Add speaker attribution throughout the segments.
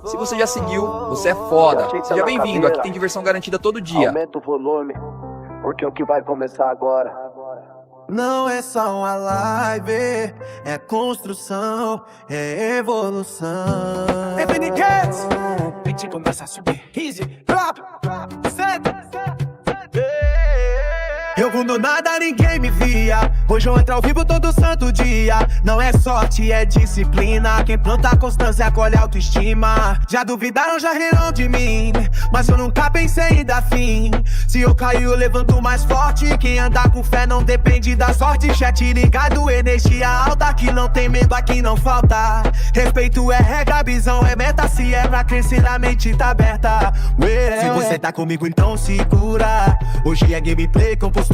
Speaker 1: Se você já seguiu, você é foda. Seja bem-vindo, aqui tem diversão garantida todo dia.
Speaker 2: Aumenta o volume, porque o que vai começar agora.
Speaker 3: Não é só uma live, é construção, é evolução.
Speaker 4: FNCats, a gente começa a subir, easy, drop, senta. Eu do nada ninguém me via, hoje eu entro ao vivo todo santo dia. Não é sorte, é disciplina, quem planta constância colhe autoestima. Já duvidaram, já riram de mim, mas eu nunca pensei em dar fim. Se eu cair eu levanto mais forte, quem anda com fé não depende da sorte. Chat ligado, energia alta, que não tem medo, aqui não falta. Respeito é regra, visão é meta, se é pra crescer a mente tá aberta. Se você tá comigo então segura, hoje é gameplay com postura.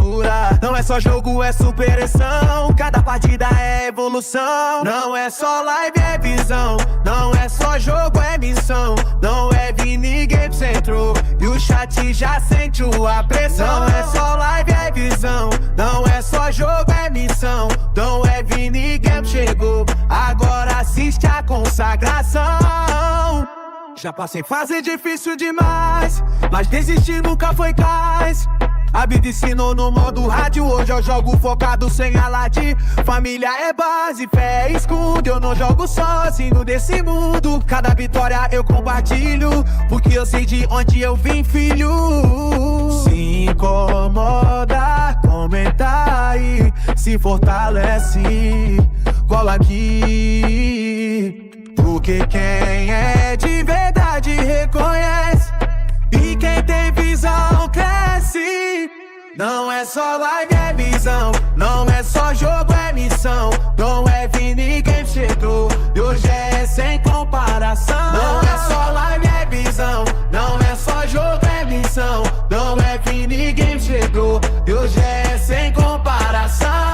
Speaker 4: Não é só jogo, é superação, cada partida é evolução. Não é só live, é visão, não é só jogo, é missão. Não é vir ninguém pro centro, e o chat já sentiu a pressão. Não é só live, é visão, não é só jogo, é missão. Não é vir ninguém chegou, agora assiste a consagração. Já passei fase difícil demais, mas desistir nunca foi cais. A vida ensinou no modo rádio, hoje eu jogo focado sem alarde. Família é base, fé é escudo, eu não jogo sozinho desse mundo. Cada vitória eu compartilho, porque eu sei de onde eu vim, filho. Se incomoda, comenta aí, se fortalece, cola aqui. Porque quem é de verdade reconhece, e quem tem visão cresce. Não é só live, é visão, não é só jogo, é missão. Não é vir ninguém chegou, e hoje é sem comparação. Não é só live, é visão, não é só jogo, é missão. Não é vir ninguém chegou, e hoje é sem comparação.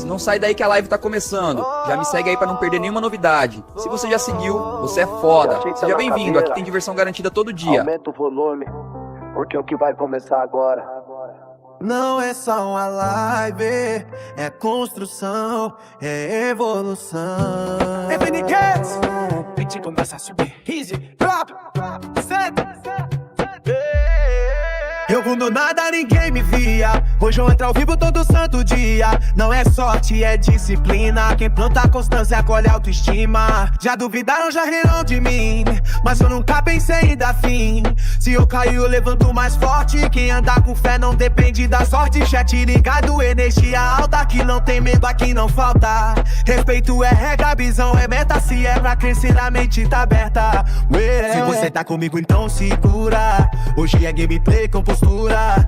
Speaker 1: Não sai daí que a live tá começando. Já me segue aí pra não perder nenhuma novidade. Se você já seguiu, você é foda. Seja bem-vindo, aqui tem diversão garantida todo dia.
Speaker 2: Aumenta o volume, porque o que vai começar agora.
Speaker 3: Não é só uma live, é construção, é evolução.
Speaker 4: FNCats, a gente começa a subir, easy, drop, senta. Eu do nada ninguém me via, hoje eu entro ao vivo todo santo dia. Não é sorte, é disciplina, quem planta constância colhe autoestima. Já duvidaram, já riram de mim, mas eu nunca pensei em dar fim. Se eu cair eu levanto mais forte, quem anda com fé não depende da sorte. Chat ligado, energia alta, que não tem medo, aqui não falta. Respeito é regra, visão é meta, se é pra crescer a mente tá aberta. Se você tá comigo então segura, hoje é gameplay com postura.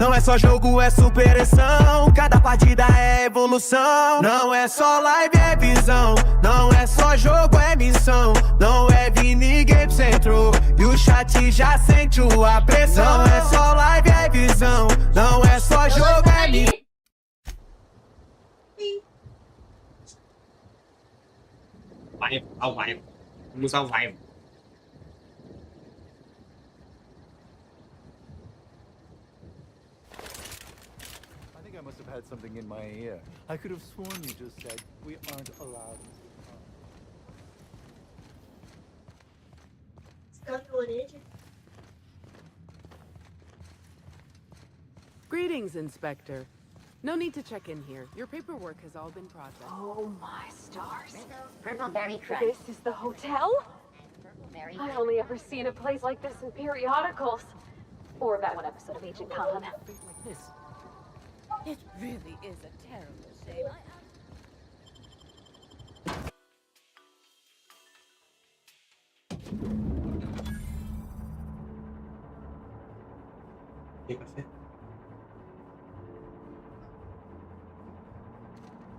Speaker 4: Não é só jogo, é superação, cada partida é evolução. Não é só live, é visão, não é só jogo, é missão. Não é vir ninguém pro centro, e o chat já sentiu a pressão. Não é só live, é visão, não é só jogo, é missão.
Speaker 5: Vai, ao vai. Vamos ao vai.
Speaker 6: I must have had something in my ear. I could have sworn you just said we aren't allowed.
Speaker 7: Greetings, Inspector. No need to check in here. Your paperwork has all been processed.
Speaker 8: Oh my stars. Purpleberry crunch.
Speaker 9: This is the hotel? I only ever seen a place like this in periodicals. Or that one episode of Agent Con.
Speaker 7: This. It really is a terrible shame.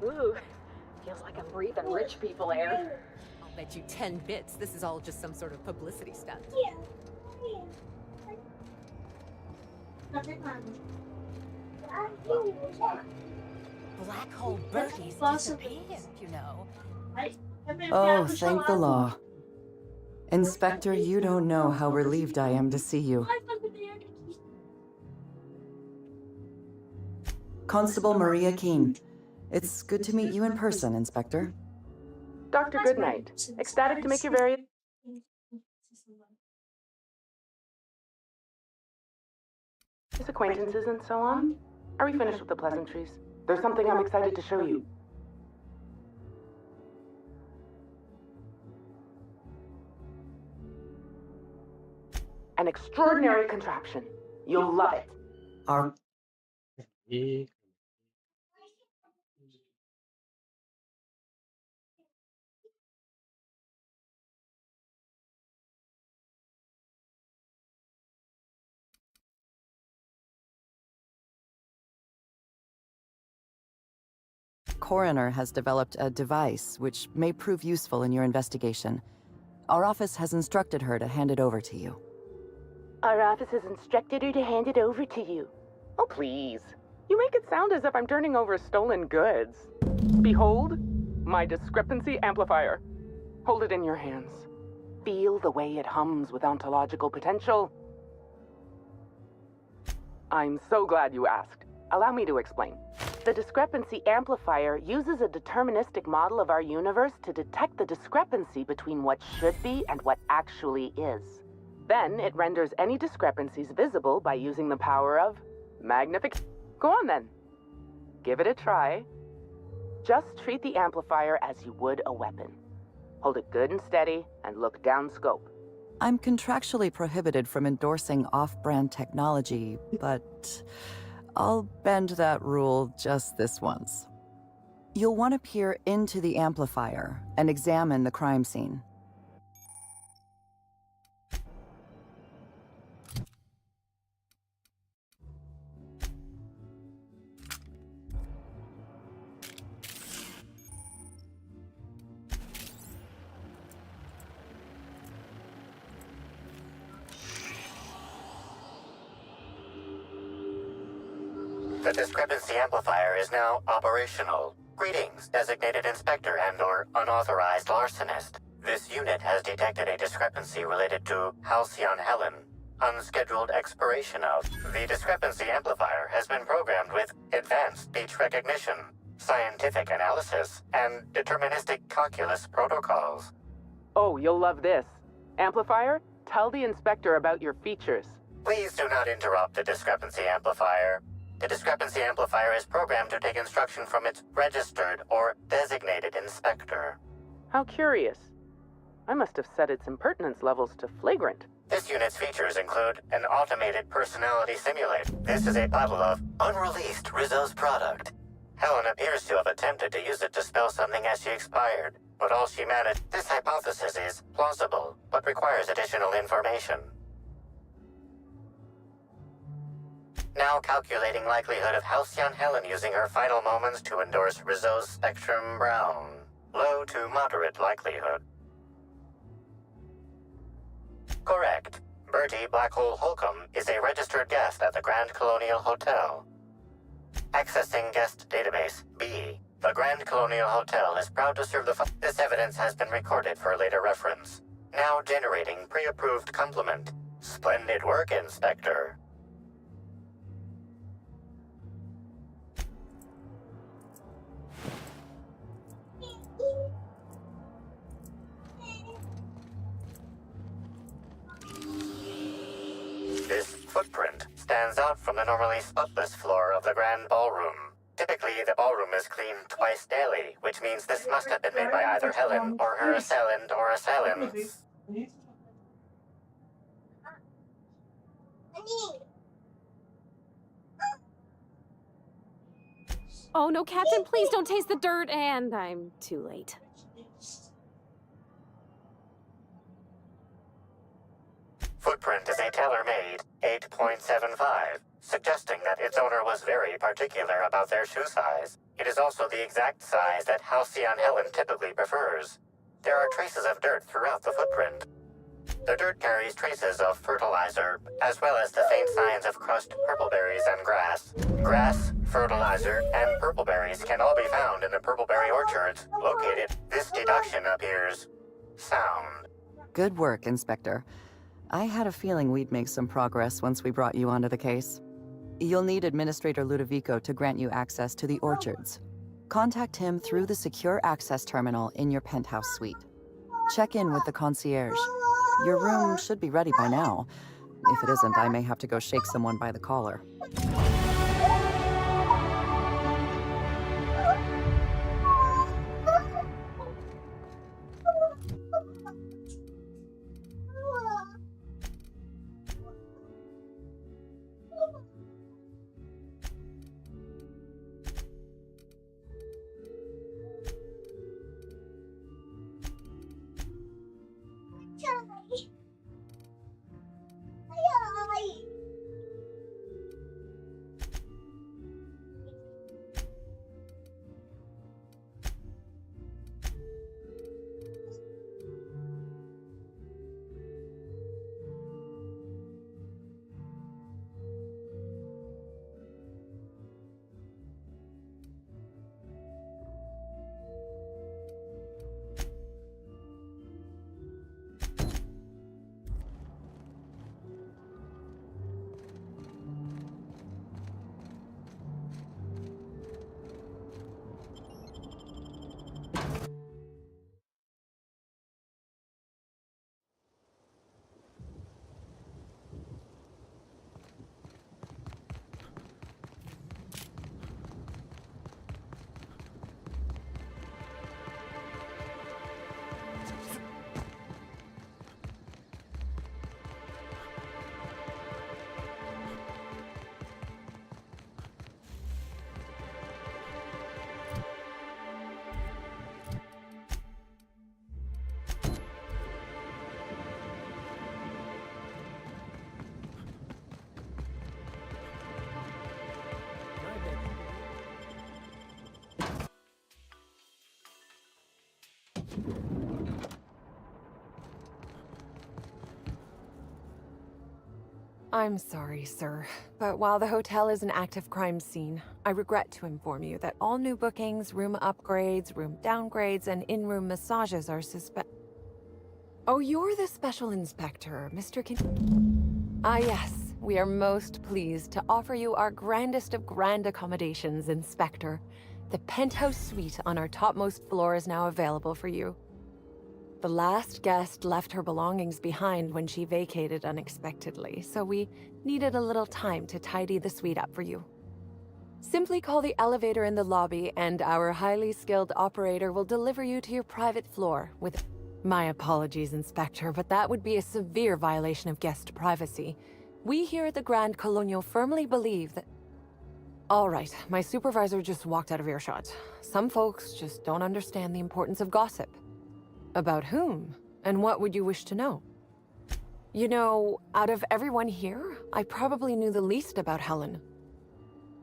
Speaker 9: Ooh, feels like I'm breathing rich people air.
Speaker 8: I'll bet you 10 bits this is all just some sort of publicity stunt. Black hole birdies disappeared, you know.
Speaker 10: Oh, thank the law. Inspector, you don't know how relieved I am to see you. Constable Maria Keene. It's good to meet you in person, Inspector.
Speaker 7: Dr. Goodnight, ecstatic to make your very... acquaintances and so on. Are we finished with the pleasantries? There's something I'm excited to show you. An extraordinary contraption. You'll love it.
Speaker 10: Our coroner has developed a device which may prove useful in your investigation. Our office has instructed her to hand it over to you.
Speaker 7: Our office has instructed her to hand it over to you. Oh, please. You make it sound as if I'm turning over stolen goods. Behold, my discrepancy amplifier. Hold it in your hands. Feel the way it hums with ontological potential. I'm so glad you asked. Allow me to explain. The discrepancy amplifier uses a deterministic model of our universe to detect the discrepancy between what should be and what actually is. Then it renders any discrepancies visible by using the power of magnification. Go on then. Give it a try. Just treat the amplifier as you would a weapon. Hold it good and steady and look down scope.
Speaker 10: I'm contractually prohibited from endorsing off-brand technology, but I'll bend that rule just this once. You'll want to peer into the amplifier and examine the crime scene.
Speaker 11: The discrepancy amplifier is now operational. Greetings, designated inspector and/or unauthorized larcenist. This unit has detected a discrepancy related to Halcyon Helen. Unscheduled expiration of. The discrepancy amplifier has been programmed with advanced speech recognition, scientific analysis, and deterministic calculus protocols.
Speaker 7: Oh, you'll love this. Amplifier, tell the inspector about your features.
Speaker 11: Please do not interrupt the discrepancy amplifier. The discrepancy amplifier is programmed to take instruction from its registered or designated inspector.
Speaker 7: How curious. I must have set its impertinence levels to flagrant.
Speaker 11: This unit's features include an automated personality simulator. This is a bottle of unreleased Rizzo's product. Helen appears to have attempted to use it to spell something as she expired, but all she managed. This hypothesis is plausible, but requires additional information. Now calculating likelihood of Halcyon Helen using her final moments to endorse Rizzo's Spectrum Brown. Low to moderate likelihood. Correct. Bertie Blackhole Holcomb is a registered guest at the Grand Colonial Hotel. Accessing guest database B. The Grand Colonial Hotel is proud to serve this evidence has been recorded for later reference. Now generating pre-approved compliment. Splendid work, Inspector. This footprint stands out from the normally spotless floor of the grand ballroom. Typically, the ballroom is cleaned twice daily, which means this must have been made by either Helen or her assailant or assailants.
Speaker 9: Oh no, Captain, please don't taste the dirt, and I'm too late.
Speaker 11: Footprint is a tailor-made 8.75, suggesting that its owner was very particular about their shoe size. It is also the exact size that Halcyon Helen typically prefers. There are traces of dirt throughout the footprint. The dirt carries traces of fertilizer, as well as the faint signs of crushed purpleberries and grass. Grass, fertilizer, and purpleberries can all be found in the purpleberry orchards located. This deduction appears sound.
Speaker 10: Good work, Inspector. I had a feeling we'd make some progress once we brought you onto the case. You'll need Administrator Ludovico to grant you access to the orchards. Contact him through the secure access terminal in your penthouse suite. Check in with the concierge. Your room should be ready by now. If it isn't, I may have to go shake someone by the collar.
Speaker 12: I'm sorry, sir, but while the hotel is an active crime scene, I regret to inform you that all new bookings, room upgrades, room downgrades, and in-room massages are Oh, you're the special inspector, Mr. Ah, yes. We are most pleased to offer you our grandest of grand accommodations, Inspector. The penthouse suite on our topmost floor is now available for you. The last guest left her belongings behind when she vacated unexpectedly, so we needed a little time to tidy the suite up for you. Simply call the elevator in the lobby and our highly skilled operator will deliver you to your private floor with... My apologies, Inspector, but that would be a severe violation of guest privacy. We here at the Grand Colonial firmly believe that... All right, my supervisor just walked out of earshot. Some folks just don't understand the importance of gossip. About whom? And what would you wish to know? You know, out of everyone here, I probably knew the least about Helen.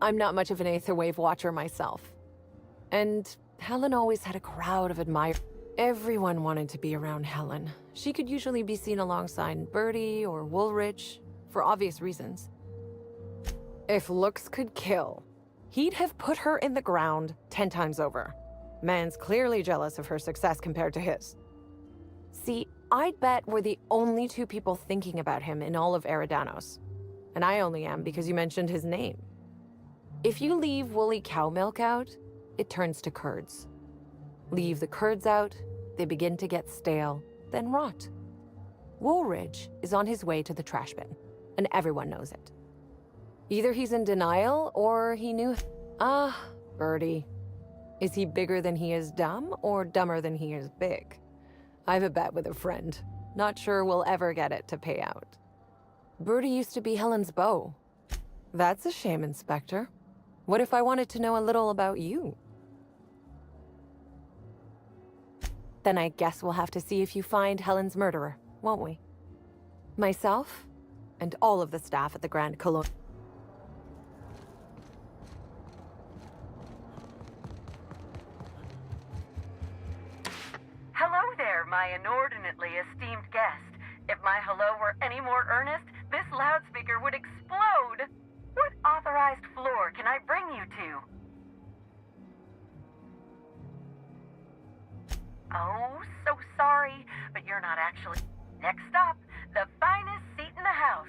Speaker 12: I'm not much of an Aetherwave watcher myself. And Helen always had a crowd of admirers. Everyone wanted to be around Helen. She could usually be seen alongside Bertie or Woolrich, for obvious reasons. If looks could kill, he'd have put her in the ground 10 times over. Man's clearly jealous of her success compared to his. See, I'd bet we're the only two people thinking about him in all of Eridanos. And I only am because you mentioned his name. If you leave woolly cow milk out, it turns to curds. Leave the curds out, they begin to get stale, then rot. Woolridge is on his way to the trash bin, and everyone knows it. Either he's in denial, or he knew... Ah, Bertie. Is he bigger than he is dumb, or dumber than he is big? I've a bet with a friend. Not sure we'll ever get it to pay out. Bertie used to be Helen's beau. That's a shame, Inspector. What if I wanted to know a little about you? Then I guess we'll have to see if you find Helen's murderer, won't we? Myself, and all of the staff at the Grand Colonial.
Speaker 13: Hello there, my inordinately esteemed guest. It
Speaker 7: my hello were any more earnest, this loudspeaker would explode. What authorized floor can I bring you to? Oh, so sorry, but you're not actually. Next stop, the finest seat in the house.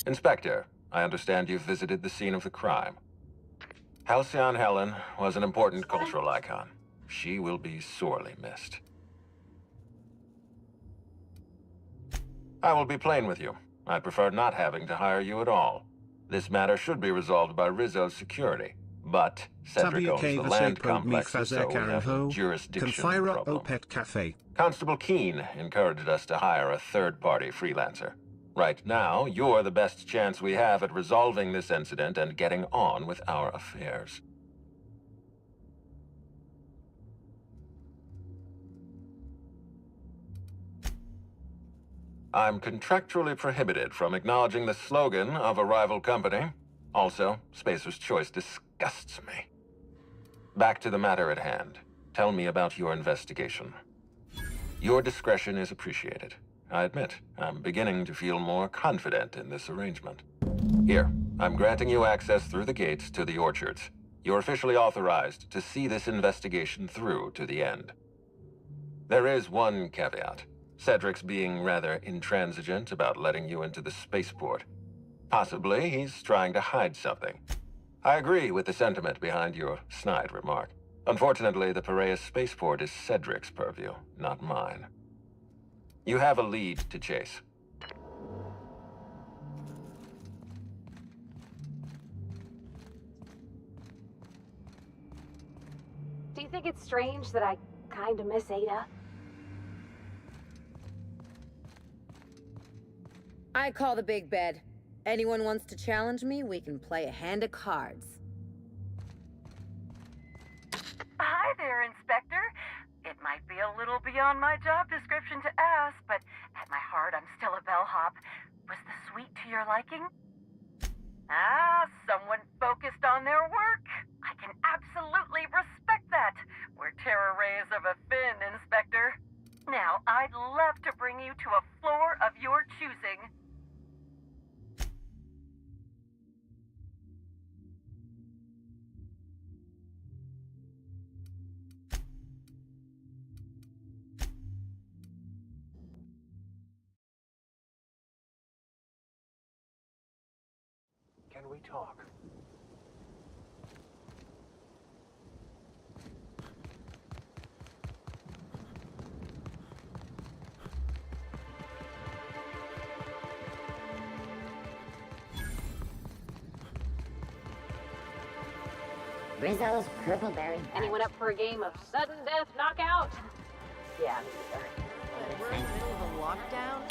Speaker 13: Inspector, I understand you've visited the scene of the crime. Halcyon Helen was an important cultural icon. She will be sorely missed. I will be plain with you. I'd prefer not having to hire you at all. This matter should be resolved by Rizzo's security, but Cedric owns the land complexes, so we have a jurisdiction problem. Constable Keene encouraged us to hire a third-party freelancer. Right now, you're the best chance we have at resolving this incident and getting on with our affairs. I'm contractually prohibited from acknowledging the slogan of a rival company. Also, Spacer's Choice disgusts me. Back to the matter at hand. Tell me about your investigation. Your discretion is appreciated. I admit, I'm beginning to feel more confident in this arrangement. Here, I'm granting you access through the gates to the orchards. You're officially authorized to see this investigation through to the end. There is one caveat. Cedric's being rather intransigent about letting you into the spaceport. Possibly he's trying to hide something. I agree with the sentiment behind your snide remark. Unfortunately, the Piraeus spaceport is Cedric's purview, not mine. You have a lead to chase.
Speaker 9: Do you think it's strange that I kinda miss Ada?
Speaker 14: I call the big bed. Anyone wants to challenge me, we can play a hand of cards.
Speaker 7: Hi there, Inspector. It might be a little beyond my job description to ask, but at my heart, I'm still a bellhop. Was the suite to your liking? Ah, someone focused on their work. I can absolutely respect that. We're terror rays of a fin, Inspector. Now, I'd love to bring you to a floor of your choosing.
Speaker 2: Can we talk?
Speaker 8: Rizzo's Purple Berry.
Speaker 9: Anyone up for a game of sudden death knockout?
Speaker 7: Yeah, me either.
Speaker 14: We're in the middle of a lockdown?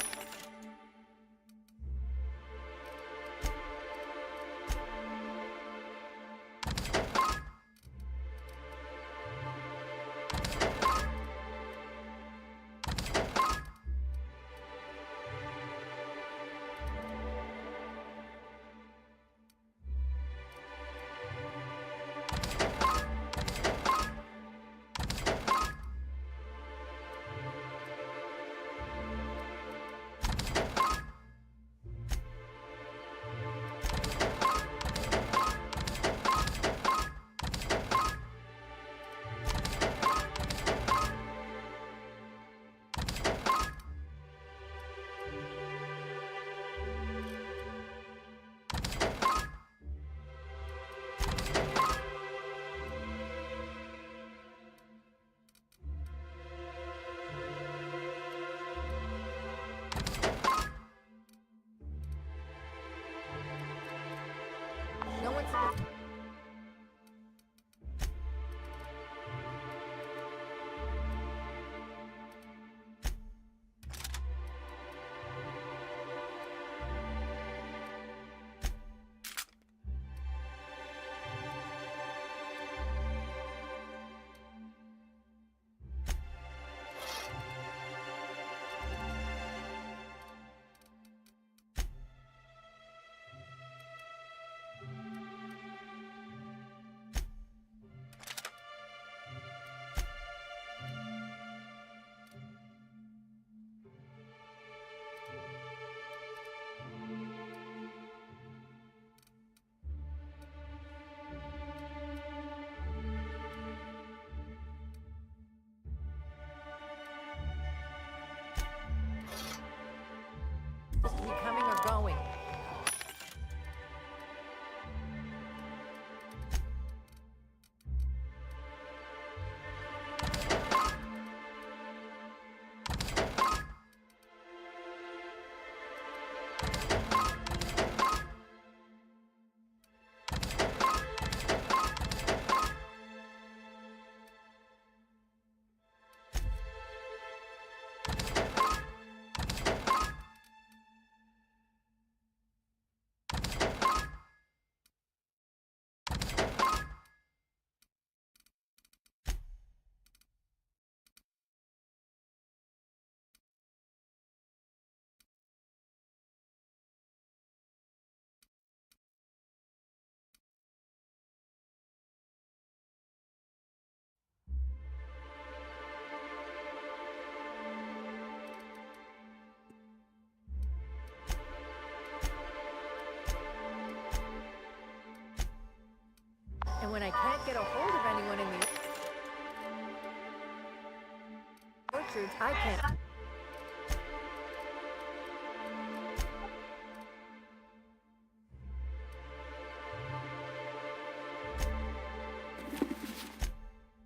Speaker 12: Truth, I can't.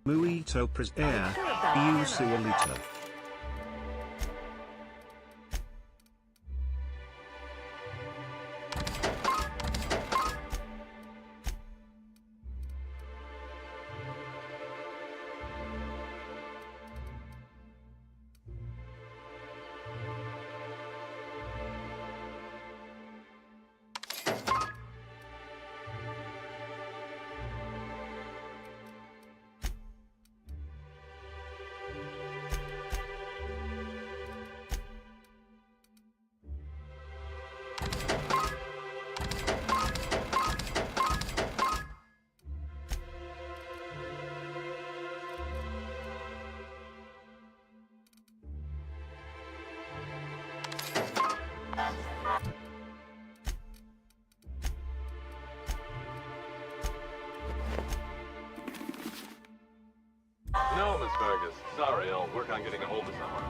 Speaker 15: Muito prazer, you senhorita.
Speaker 13: No, Miss Fergus. Sorry, I'll work on getting a hold of someone.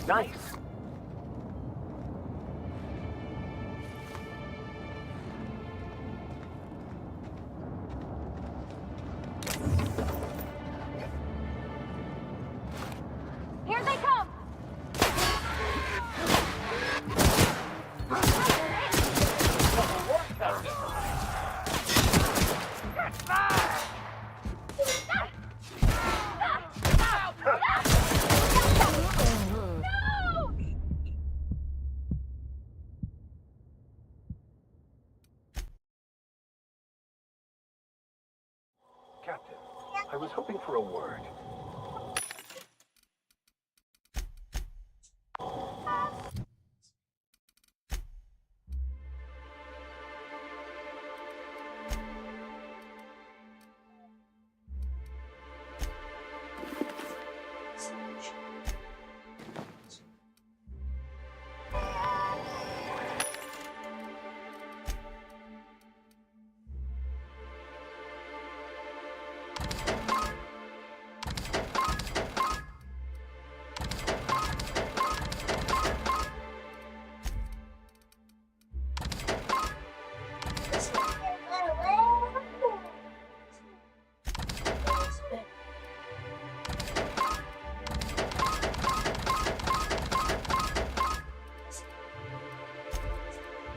Speaker 2: Nice.
Speaker 9: Here they come!
Speaker 6: Captain, I was hoping for a word.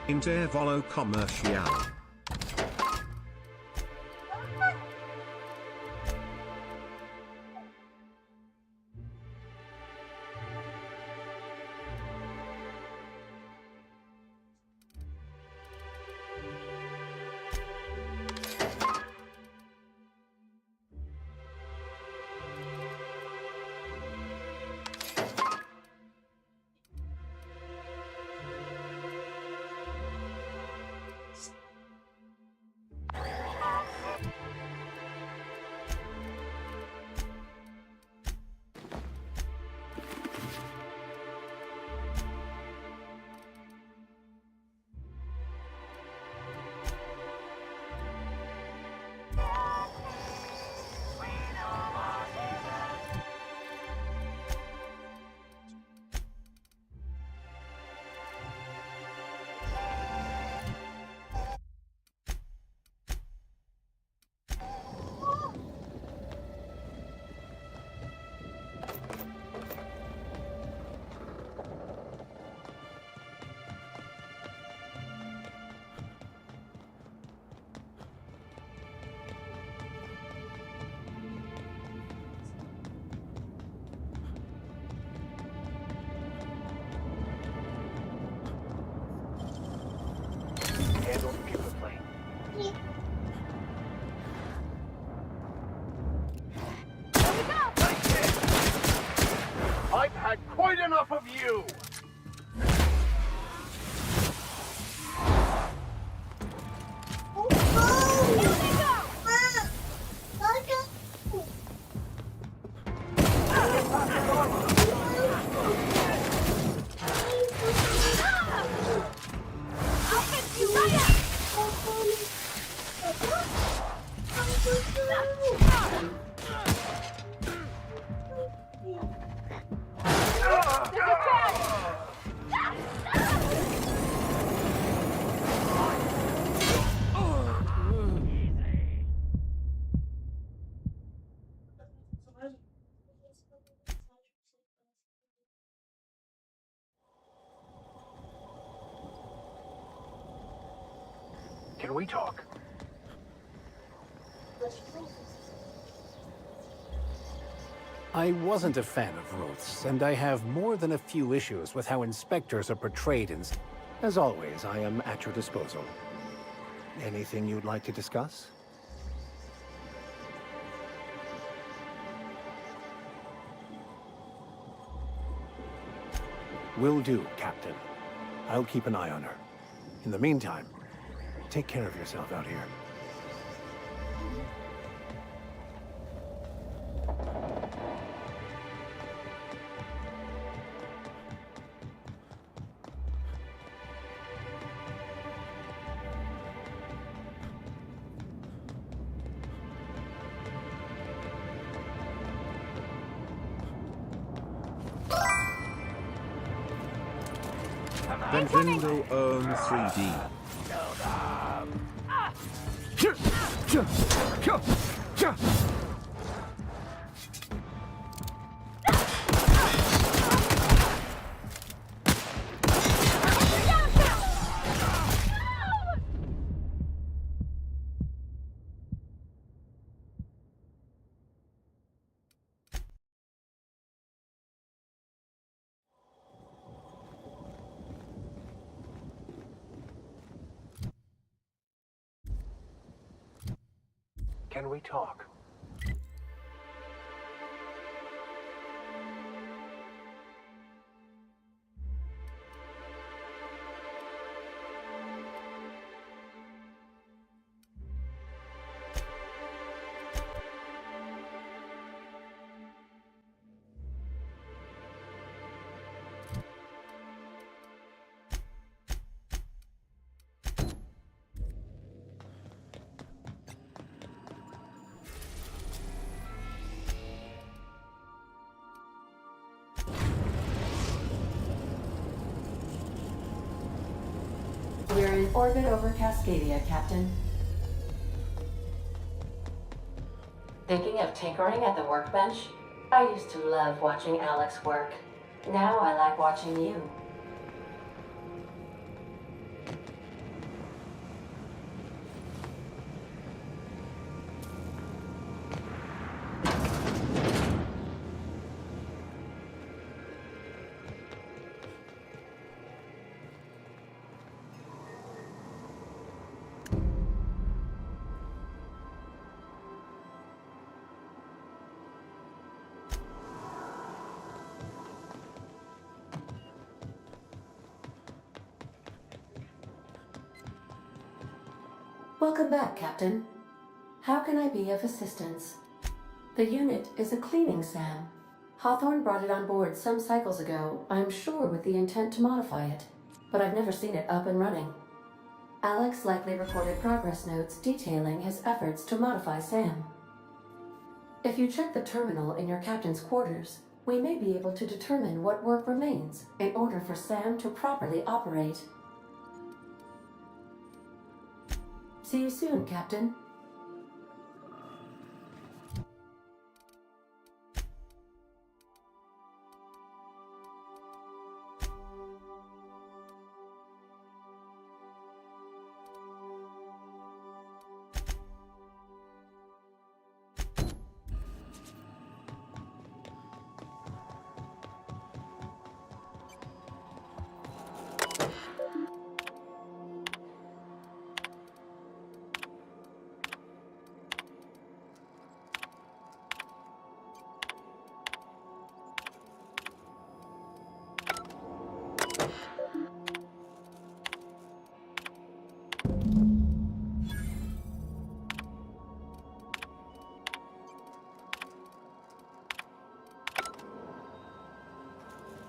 Speaker 15: Intervalo comercial.
Speaker 2: enough of you! Can we talk?
Speaker 6: I wasn't a fan of Ruth's, and I have more than a few issues with how inspectors are portrayed in... As always, I am at your disposal. Anything you'd like to discuss? Will do, Captain. I'll keep an eye on her. In the meantime, take care of yourself out here.
Speaker 15: Benvindo Own 3D.
Speaker 2: Can we talk?
Speaker 16: We're in orbit over Cascadia, Captain. Thinking of tinkering at the workbench? I used to love watching Alex work. Now I like watching you. Welcome back, Captain. How can I be of assistance? The unit is a cleaning SAM. Hawthorne brought it on board some cycles ago, I'm sure with the intent to modify it, but I've never seen it up and running. Alex likely recorded progress notes detailing his efforts to modify SAM. If you check the terminal in your captain's quarters, we may be able to determine what work remains in order for SAM to properly operate. See you soon, Captain.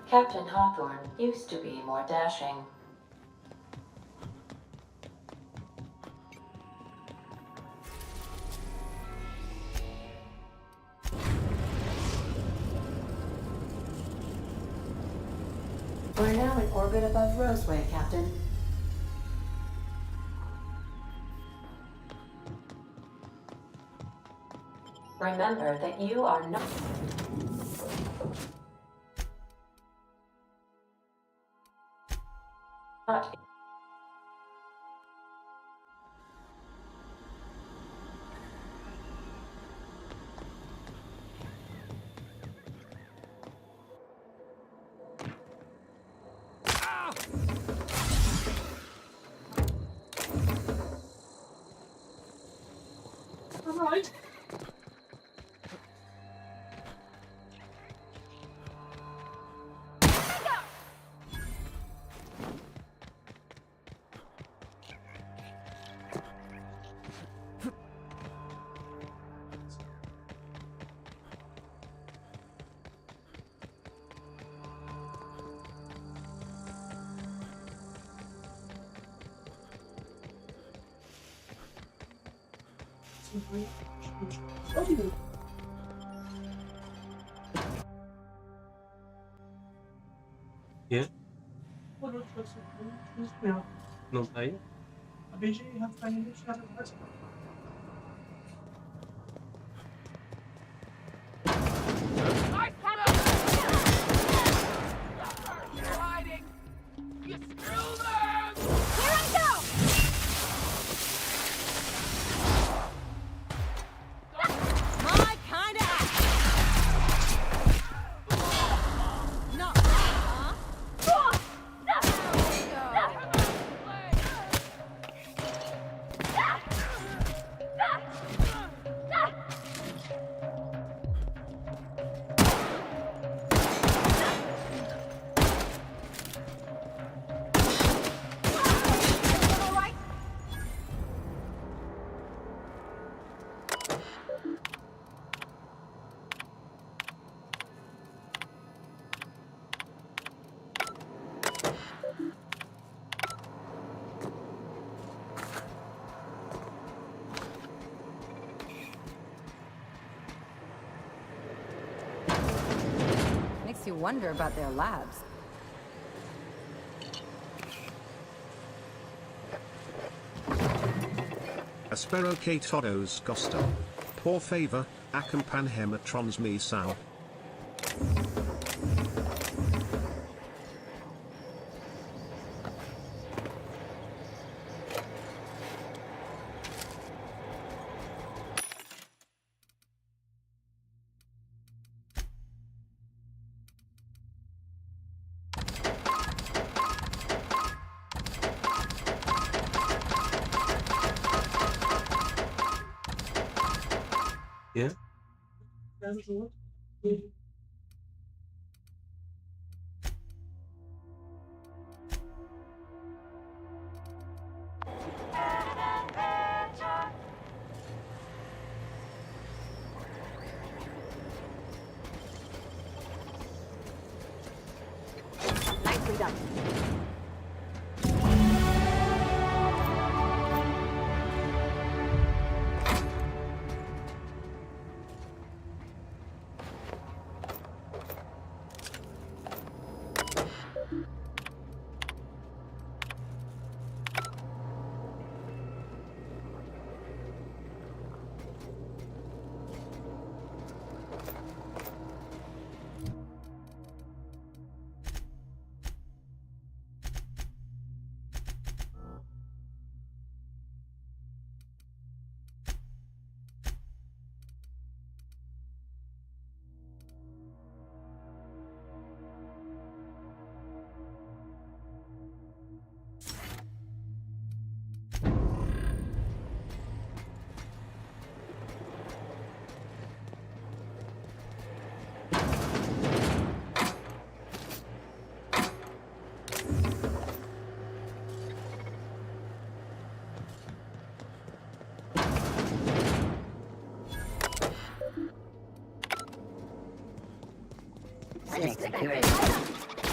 Speaker 16: Captain Hawthorne used to be more dashing. We're now in orbit above Roseway, Captain. Remember that you are not... not...
Speaker 5: Alright. Yeah. Não tá aí? Acabei de rastrear e deixar agora.
Speaker 14: Makes you wonder about their labs.
Speaker 15: Espero que todos gostam. Por favor, acompanhem transmissão.
Speaker 5: Yeah.
Speaker 14: Nicely done.
Speaker 17: Security.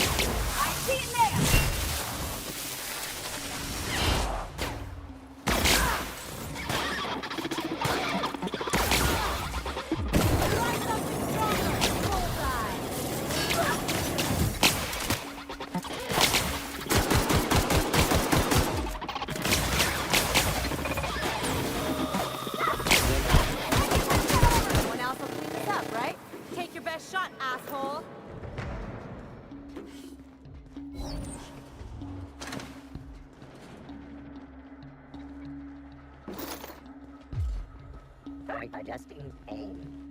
Speaker 17: Adjusting aim.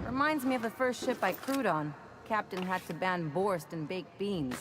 Speaker 14: Reminds me of the first ship I crewed on. Captain had to ban borscht and baked beans.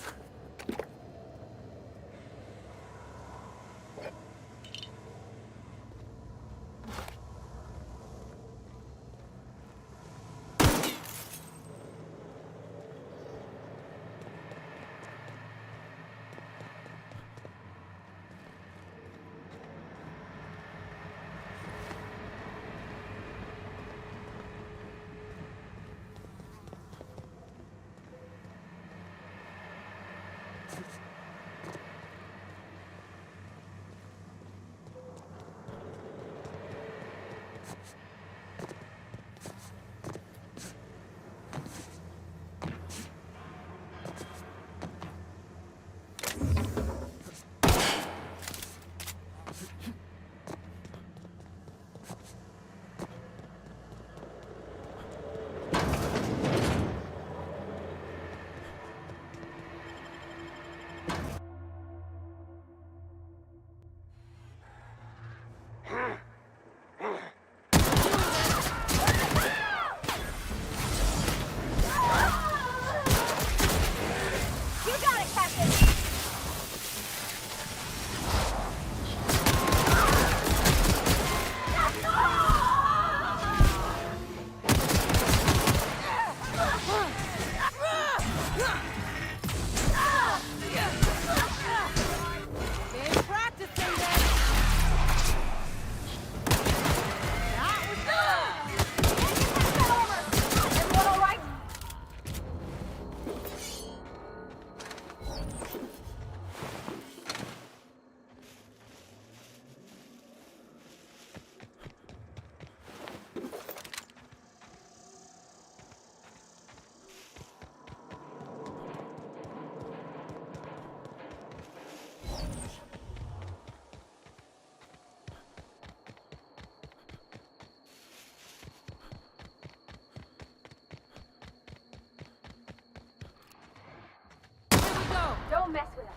Speaker 9: Don't mess with us.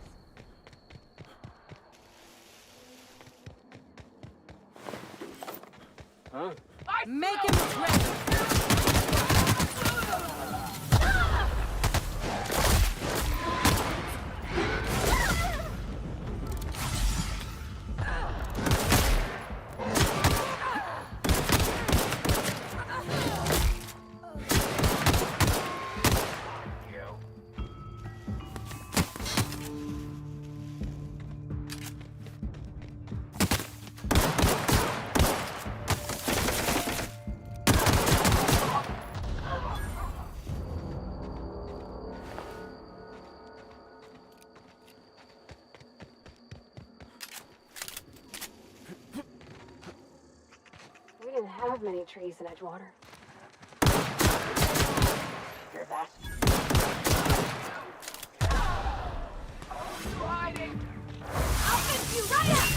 Speaker 6: Huh?
Speaker 14: Make him regret.
Speaker 9: have many trees in Edgewater. You're that. Riding! I'll fix you right up!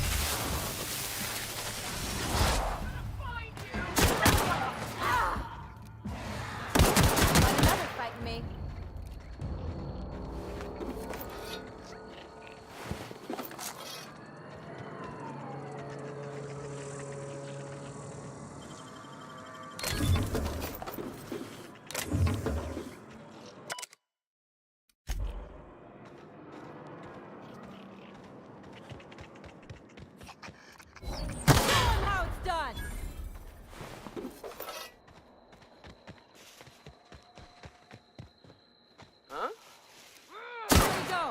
Speaker 12: Want another fight, me? How it's done.
Speaker 7: Huh?
Speaker 12: Here we go.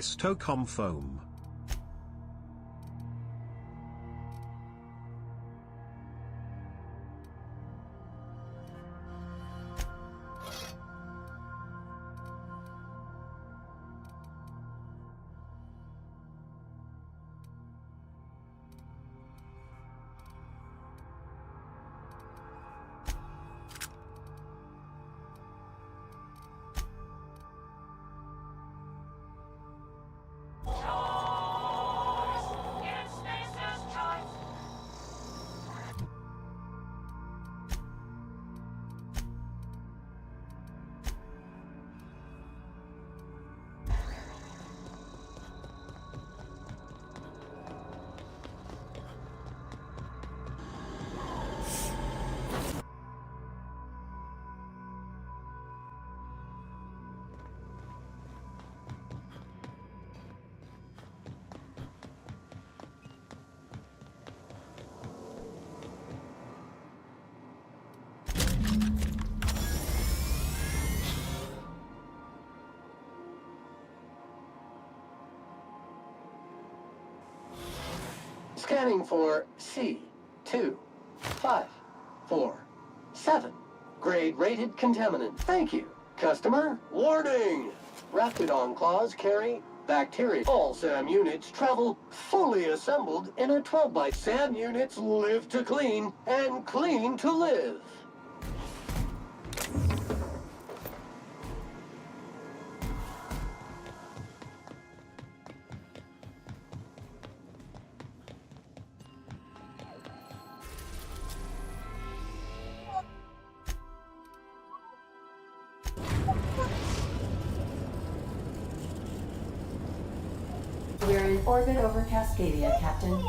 Speaker 15: Stocom foam.
Speaker 2: Scanning for C2547. Grade rated contaminant. Thank you. Customer, warning! Raptidon claws carry bacteria. All SAM units travel fully assembled in a 12-byte. SAM units live to clean and clean to live.
Speaker 16: We're in orbit over Cascadia, Captain.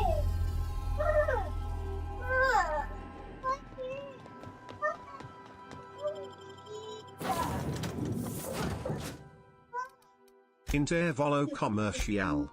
Speaker 15: Intervolo Comercial.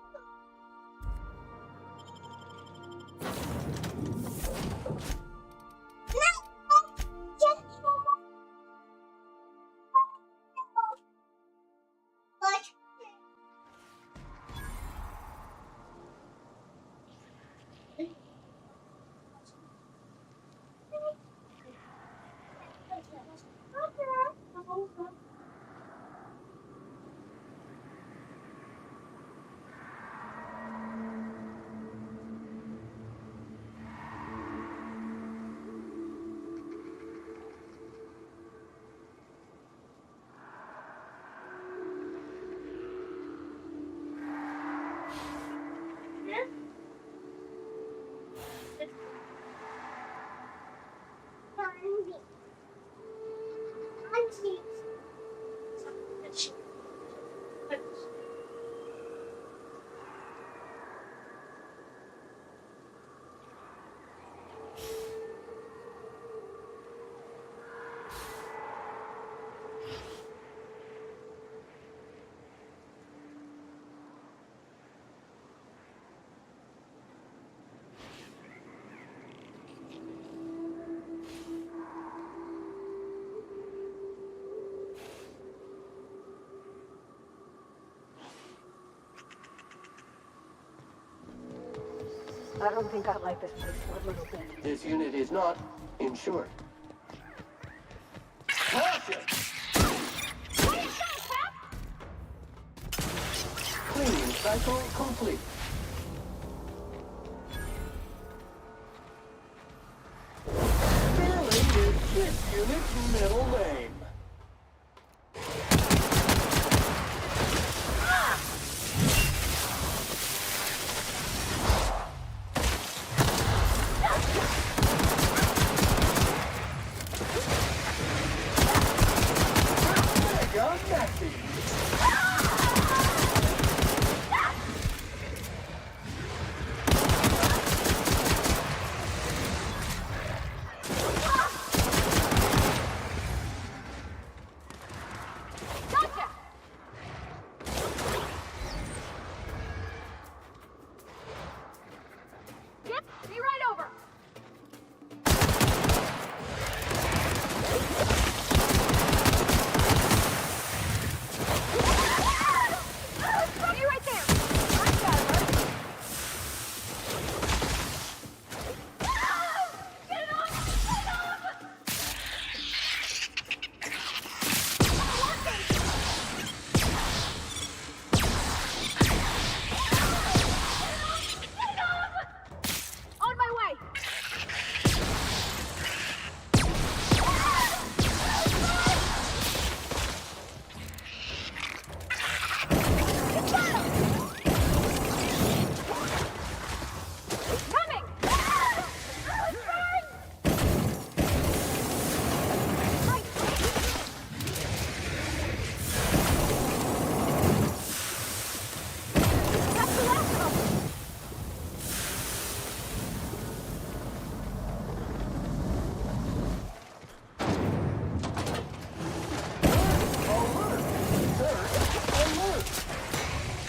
Speaker 9: I don't think I like this place for a little bit.
Speaker 2: This unit is not insured. Caution! Cleaning cycle complete. Fairlane is this unit's middle name.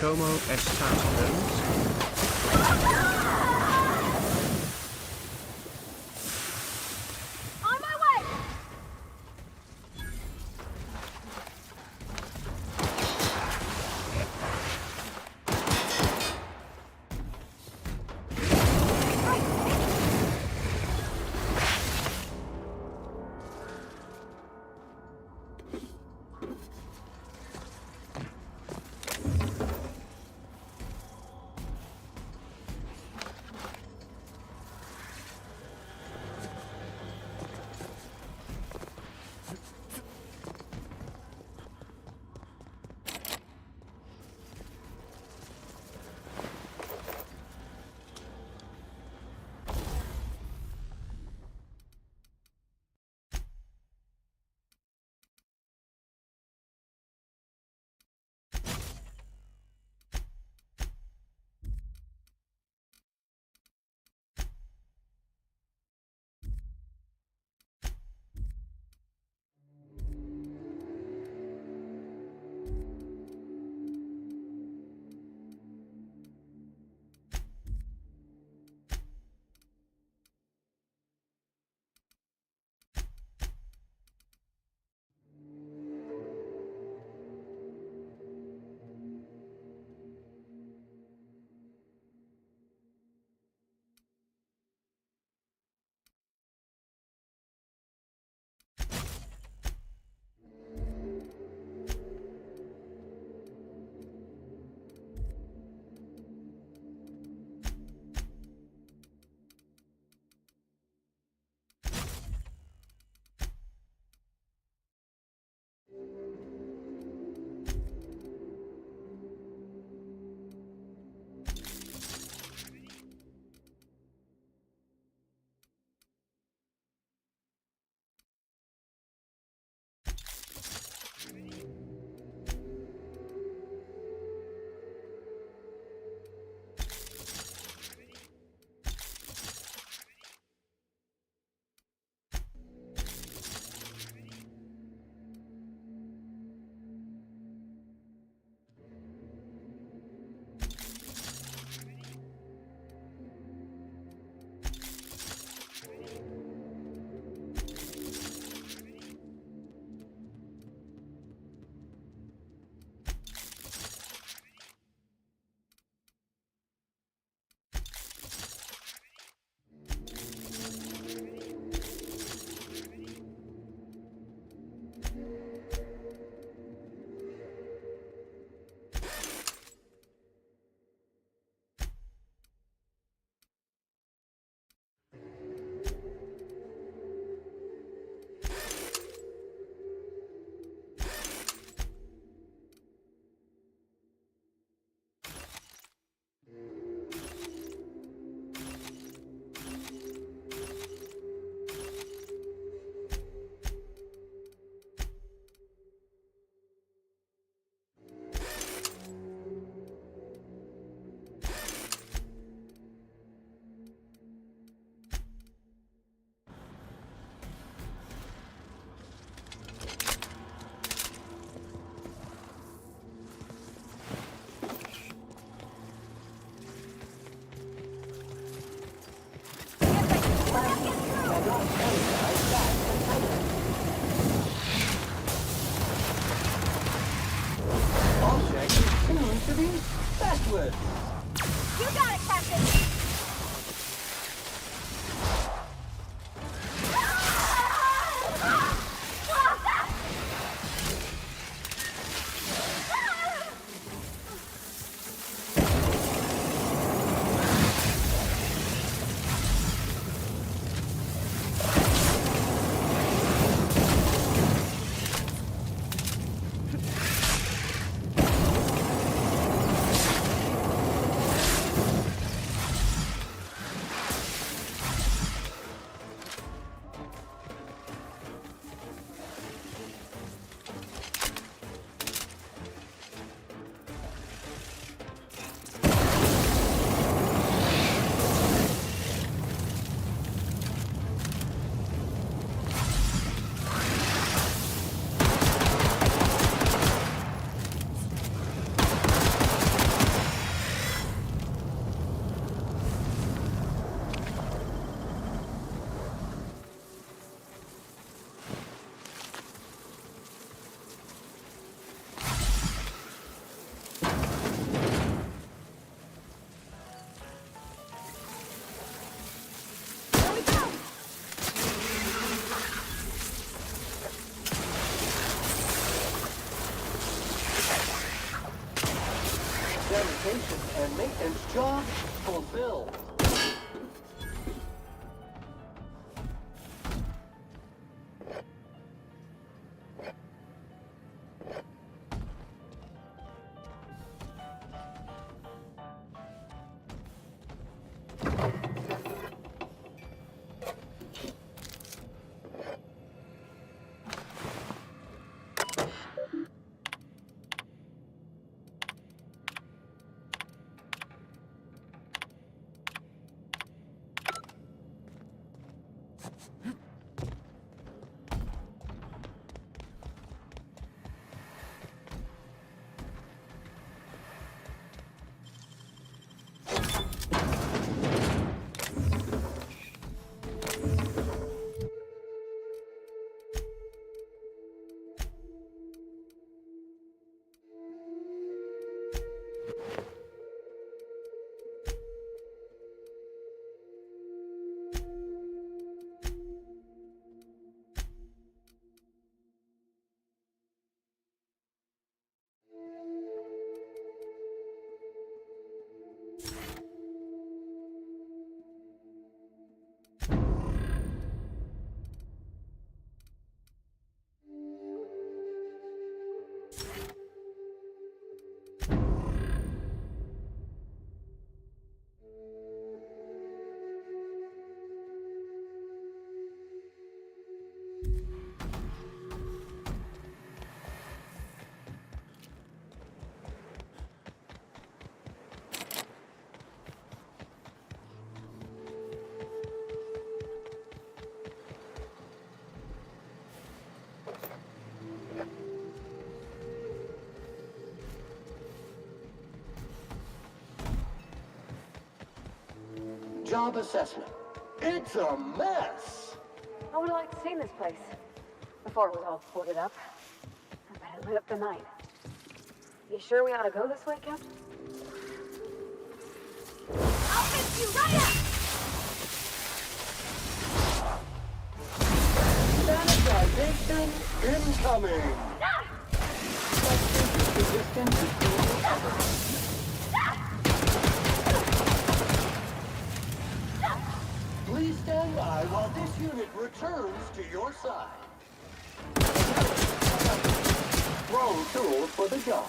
Speaker 15: Como estas,
Speaker 9: On my way!
Speaker 2: Object is tuned to be backwards.
Speaker 8: You got it, Captain!
Speaker 2: Sanitation and maintenance job fulfilled. Job assessment. It's a mess.
Speaker 9: I would have liked to see this place before it was all boarded up. I bet it lit up the night. You sure we ought to go this way, Captain?
Speaker 8: I'll fix you right up!
Speaker 2: Sanitization incoming. Resistance is being recovered. Please stand by while this unit returns to your side. Wrong tool for the job.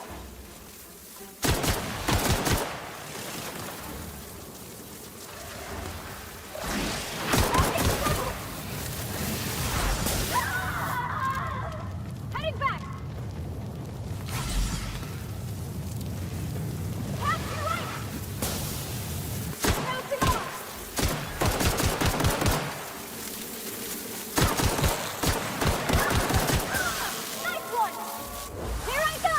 Speaker 8: Heading back! Pass to your right! Bouncing off! Nice one! Here I go!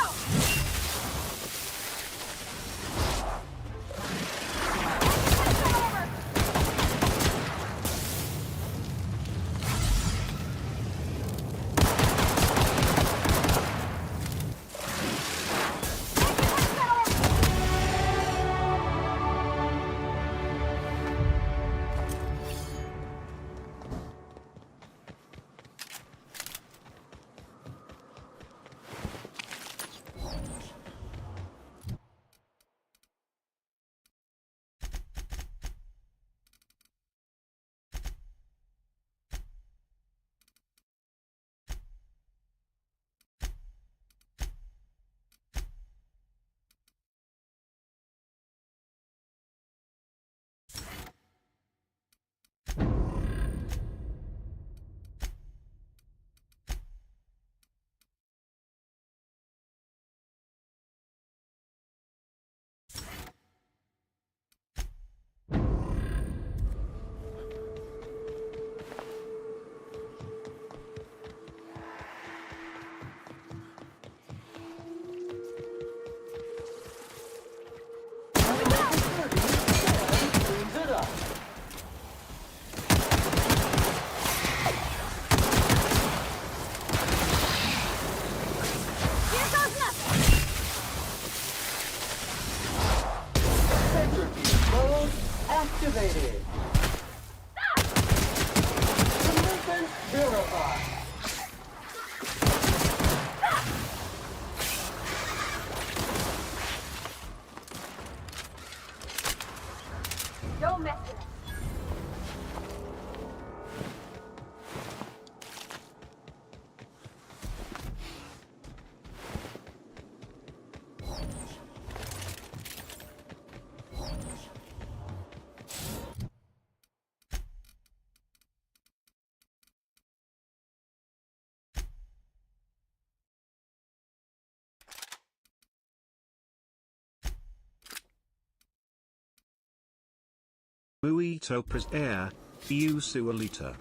Speaker 15: Uito pres air, Sualita.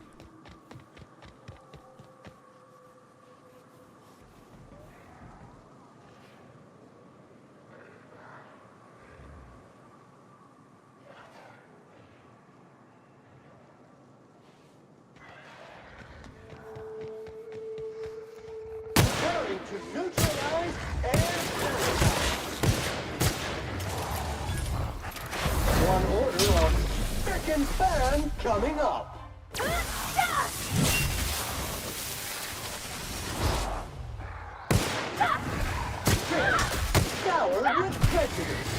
Speaker 2: Preparing to neutralize and one order of frickin' fan coming up. Scoured with prejudice.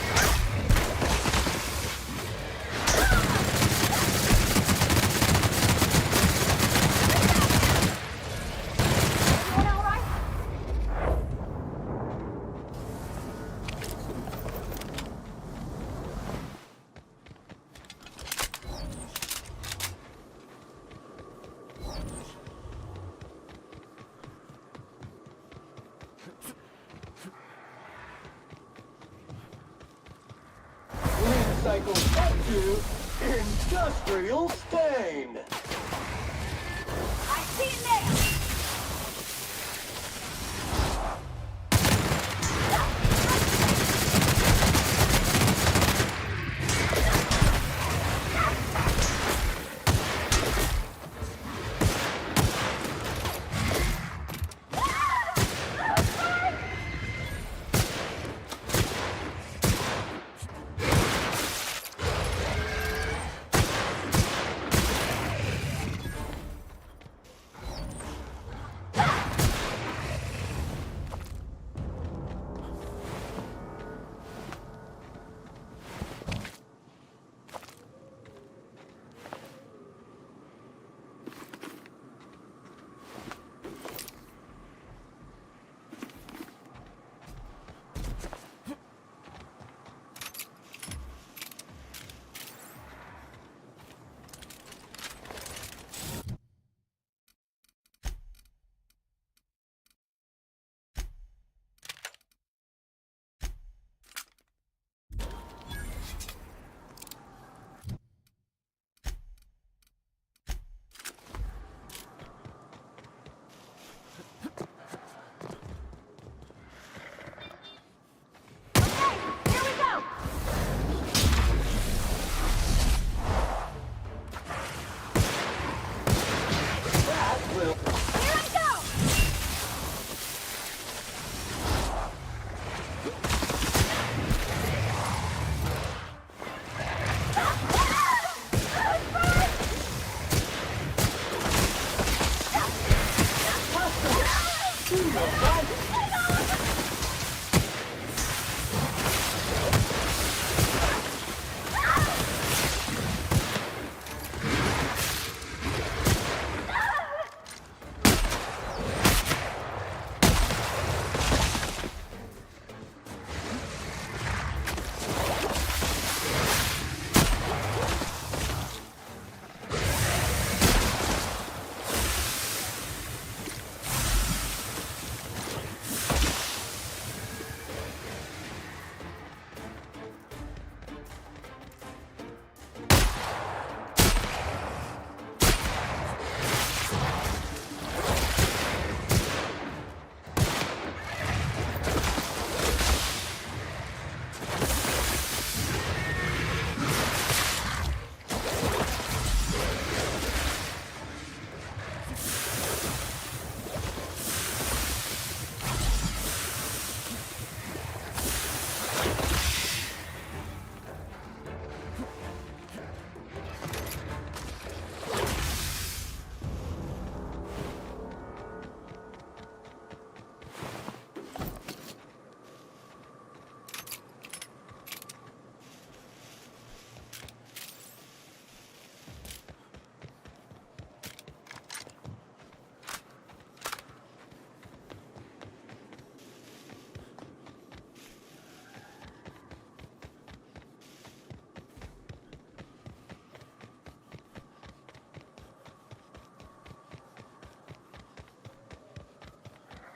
Speaker 2: Cycle up to industrial stain.
Speaker 8: I see it now!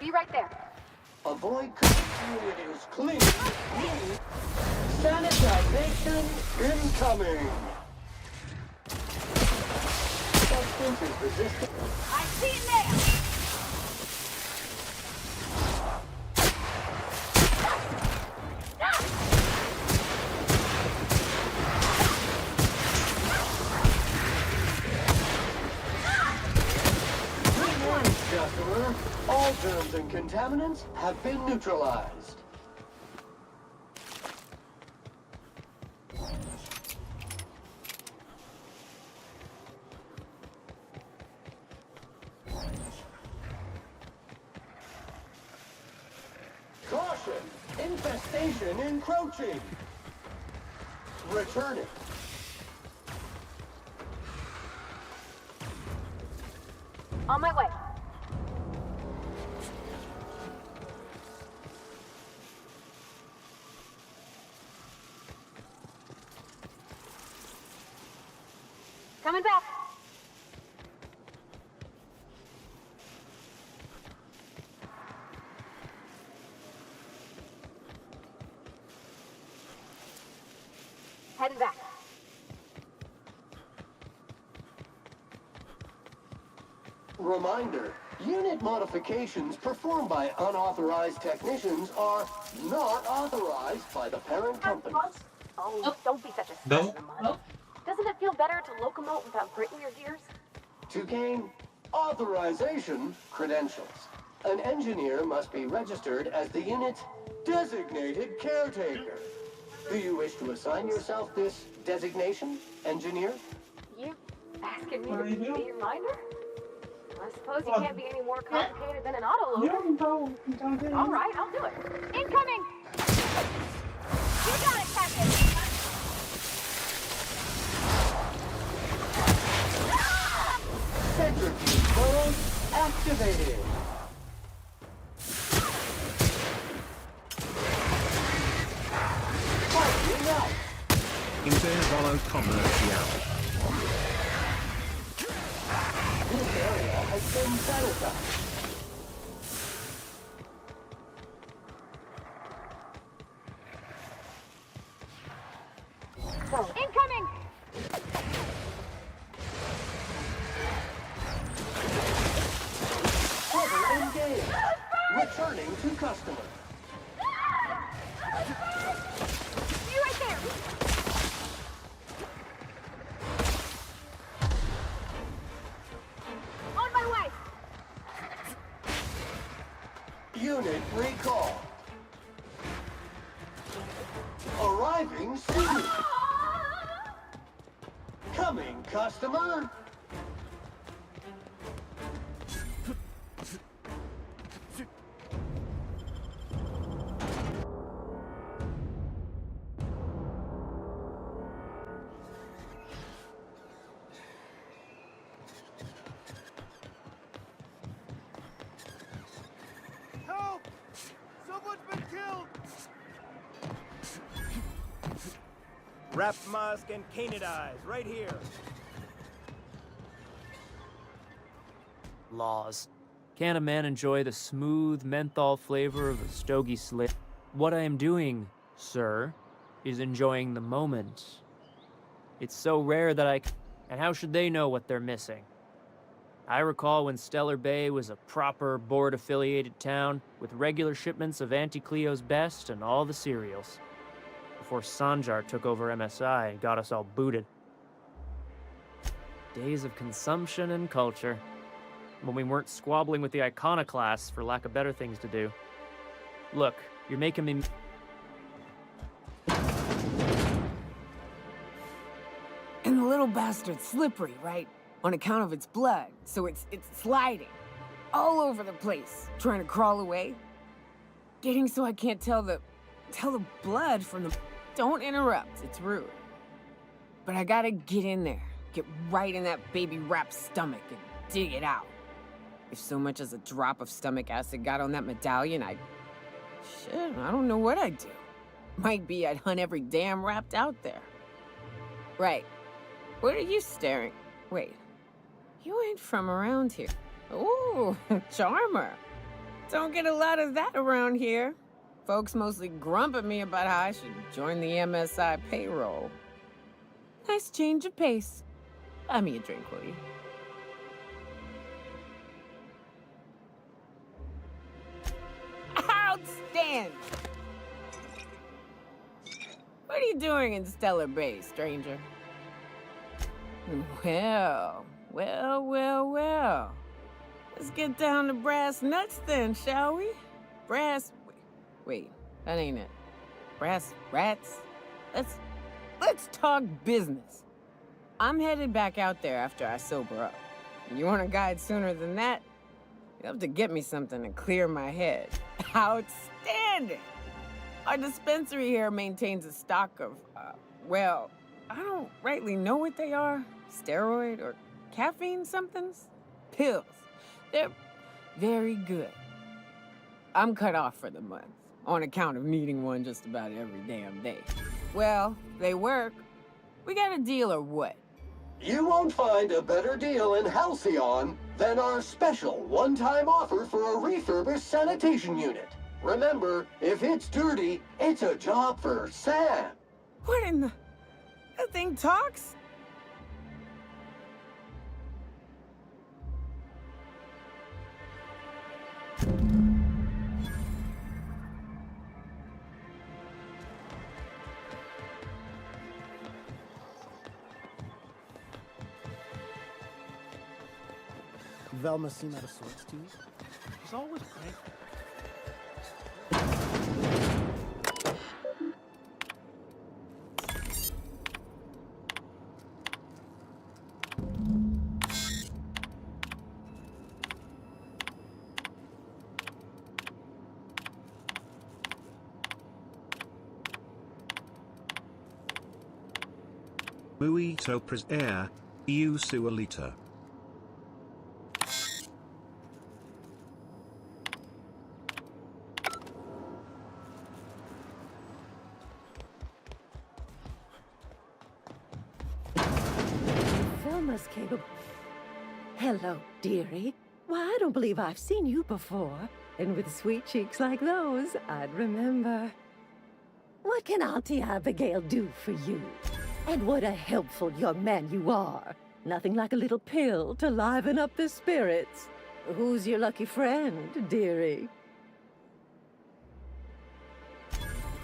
Speaker 9: Be right there.
Speaker 2: Avoid continuous clean. Sanitization incoming. unit is resistant.
Speaker 9: I see it now!
Speaker 2: Customer, all germs and contaminants have been neutralized. Caution! Infestation encroaching! Returning.
Speaker 9: On my way. Coming back. Heading back.
Speaker 2: Reminder, unit modifications performed by unauthorized technicians are not authorized by the parent company.
Speaker 9: Oh, don't be such a
Speaker 5: No.
Speaker 9: stick in the mud. Doesn't it feel better to locomote without grit in your gears?
Speaker 2: To gain authorization credentials, an engineer must be registered as the unit's designated caretaker. Do you wish to assign yourself this designation, engineer?
Speaker 9: You asking me to be your minder? I suppose you can't be any more complicated than an autoloader. All right, I'll do it. Incoming! You got it, Captain!
Speaker 2: Centrifuge probe activated. Firing out.
Speaker 15: Intervalo commercial.
Speaker 2: This area has been sanitized.
Speaker 9: Incoming!
Speaker 2: Cover engaged. Returning to customer.
Speaker 9: You right there! On my way!
Speaker 2: Unit recall. Arriving soon. Coming, customer.
Speaker 4: Help! Someone's been killed! Wrap musk and canid eyes, right here.
Speaker 18: Laws. Can a man enjoy the smooth menthol flavor of a stogie slip? What I am doing, sir, is enjoying the moment. It's so rare that and how should they know what they're missing? I recall when Stellar Bay was a proper board-affiliated town with regular shipments of Auntie Cleo's best and all the cereals. Before Sanjar took over MSI and got us all booted. Days of consumption and culture. When we weren't squabbling with the iconoclasts for lack of better things to do. Look, you're making me...
Speaker 19: And the little bastard's slippery, right? On account of its blood, so it's sliding. All over the place, trying to crawl away. Getting so I can't tell the blood from the... Don't interrupt, it's rude. But I gotta get in there, get right in that baby rap's stomach and dig it out. If so much as a drop of stomach acid got on that medallion, shit, I don't know what I'd do. Might be I'd hunt every damn wrapped out there. Right. What are you staring? Wait. You ain't from around here. Ooh, charmer. Don't get a lot of that around here. Folks mostly grump at me about how I should join the MSI payroll. Nice change of pace. Buy me a drink, will you? hand. What are you doing in Stellar Bay, stranger? Well. Let's get down to brass nuts then, shall we? Wait, that ain't it. Brass rats? Let's talk business. I'm headed back out there after I sober up. You want a guide sooner than that? You'll have to get me something to clear my head. Outstanding! Our dispensary here maintains a stock of, well, I don't rightly know what they are. Steroid or caffeine somethings? Pills. They're very good. I'm cut off for the month, on account of needing one just about every damn day. Well, they work. We got a deal or what?
Speaker 2: You won't find a better deal in Halcyon than our special one-time offer for a refurbished sanitation unit. Remember, if it's dirty, it's a job for Sam.
Speaker 19: What in the... That thing talks?
Speaker 6: Velma seem out of sorts to you? She's always great.
Speaker 15: Muito prazer, eu sou Alita.
Speaker 20: Velma's capable. Hello, dearie. Why, I don't believe I've seen you before. And with sweet cheeks like those, I'd remember. What can Auntie Abigail do for you? And what a helpful young man you are. Nothing like a little pill to liven up the spirits. Who's your lucky friend, dearie?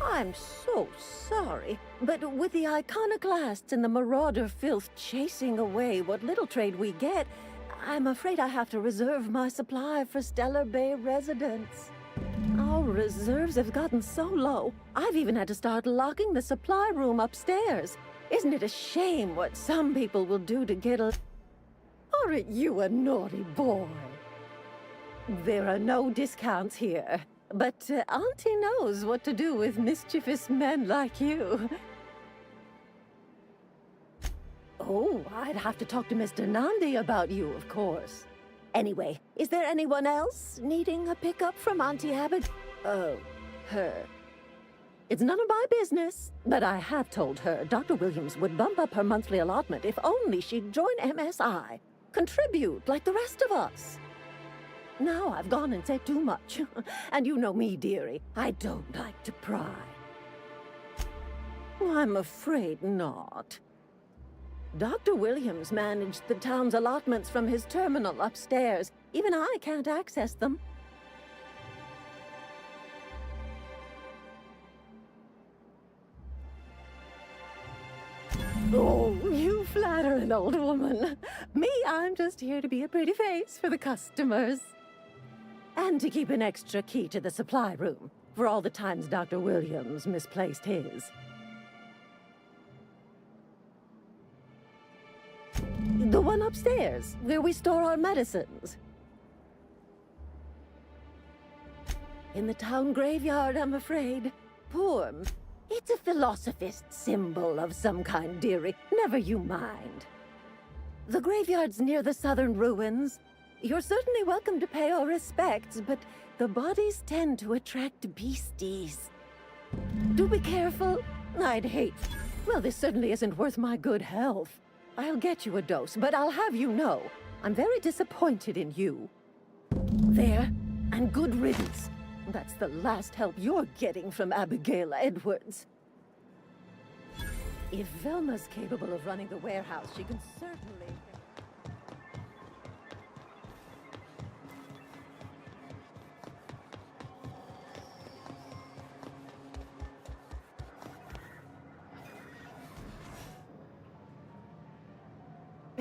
Speaker 20: I'm so sorry, but with the iconoclasts and the marauder filth chasing away what little trade we get, I'm afraid I have to reserve my supply for Stellar Bay residents. Our reserves have gotten so low, I've even had to start locking the supply room upstairs. Isn't it a shame what some people will do to get a... Aren't you a naughty boy? There are no discounts here, but Auntie knows what to do with mischievous men like you. Oh, I'd have to talk to Mr. Nandi about you, of course. Anyway, is there anyone else needing a pickup from Auntie Abigail? Oh, her. It's none of my business, but I have told her Dr. Williams would bump up her monthly allotment if only she'd join MSI. Contribute like the rest of us. Now I've gone and said too much. And you know me, dearie. I don't like to pry. I'm afraid not. Dr. Williams managed the town's allotments from his terminal upstairs. Even I can't access them. Oh, you flatter an old woman. Me, I'm just here to be a pretty face for the customers. And to keep an extra key to the supply room, for all the times Dr. Williams misplaced his. The one upstairs, where we store our medicines. In the town graveyard, I'm afraid. Poor. It's a philosophist symbol of some kind, dearie. Never you mind. The graveyard's near the southern ruins. You're certainly welcome to pay our respects, but the bodies tend to attract beasties. Do be careful. I'd hate... Well, this certainly isn't worth my good health. I'll get you a dose, but I'll have you know, I'm very disappointed in you. There, and good riddance. That's the last help you're getting from Abigail Edwards. If Velma's capable of running the warehouse, she can certainly...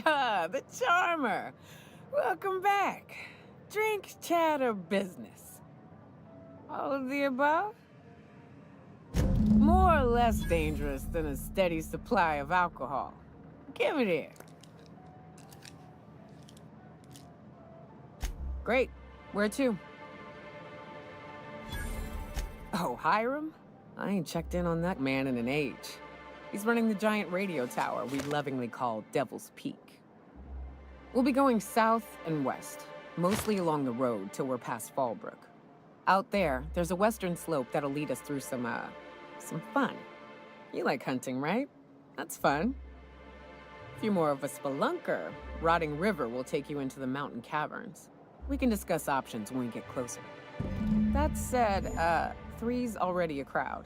Speaker 19: CHEGA, the charmer. Welcome back. Drink, chat, or business? All of the above? More or less dangerous than a steady supply of alcohol. Give it here. Great. Where to? Oh, Hiram? I ain't checked in on that man in an age. He's running the giant radio tower we lovingly call Devil's Peak. We'll be going south and west, mostly along the road till we're past Fallbrook. Out there's a western slope that'll lead us through some fun. You like hunting, right? That's fun. If you're more of a spelunker, Rotting River will take you into the mountain caverns. We can discuss options when we get closer. That said, 3's already a crowd.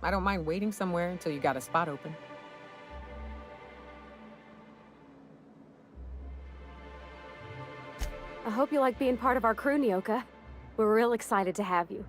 Speaker 19: I don't mind waiting somewhere until you got a spot open.
Speaker 9: I hope you like being part of our crew, Nyoka. We're real excited to have you.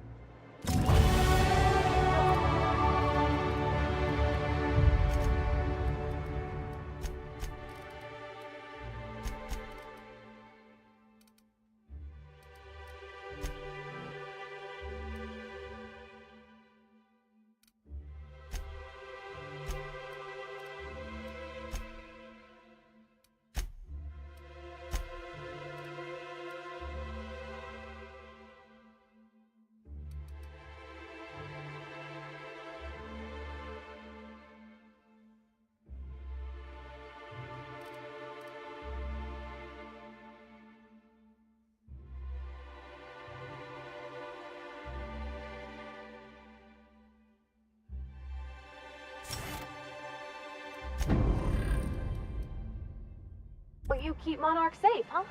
Speaker 9: But you keep Monarch safe, huh?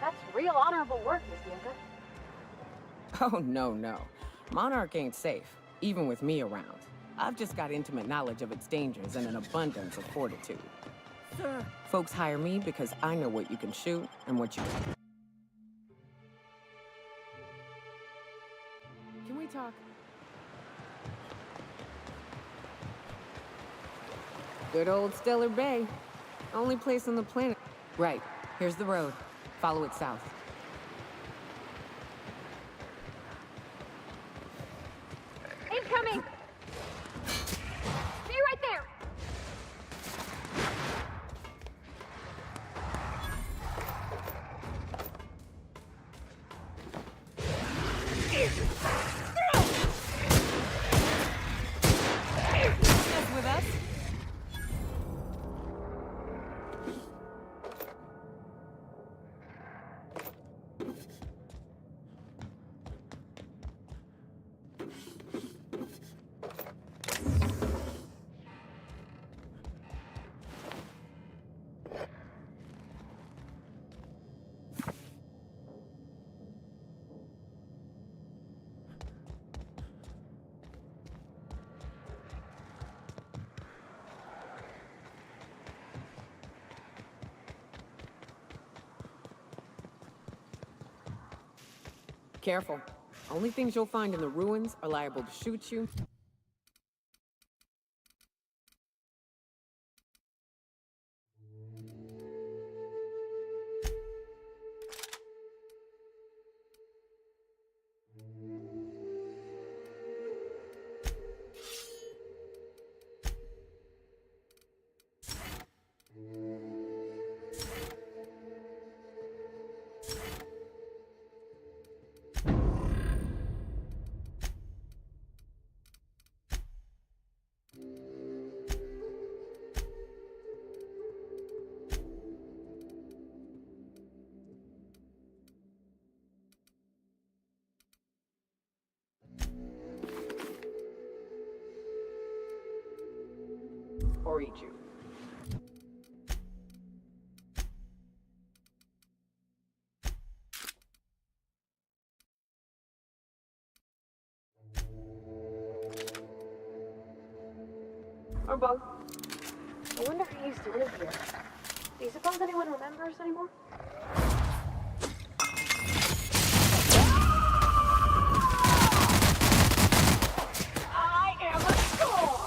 Speaker 9: That's real honorable work, Miss Nyoka.
Speaker 19: Oh, no. Monarch ain't safe, even with me around. I've just got intimate knowledge of its dangers and an abundance of fortitude.
Speaker 20: Sir.
Speaker 19: Folks hire me because I know what you can shoot and what you can't. Can we talk? Good old Stellar Bay. Only place on the planet. Right. Here's the road. Follow it south.
Speaker 9: Incoming! See you right there!
Speaker 19: With us? Careful. Only things you'll find in the ruins are liable to shoot you. Or eat you.
Speaker 9: Or both. I wonder who used to live here. Do you suppose anyone remembers anymore? I am a storm!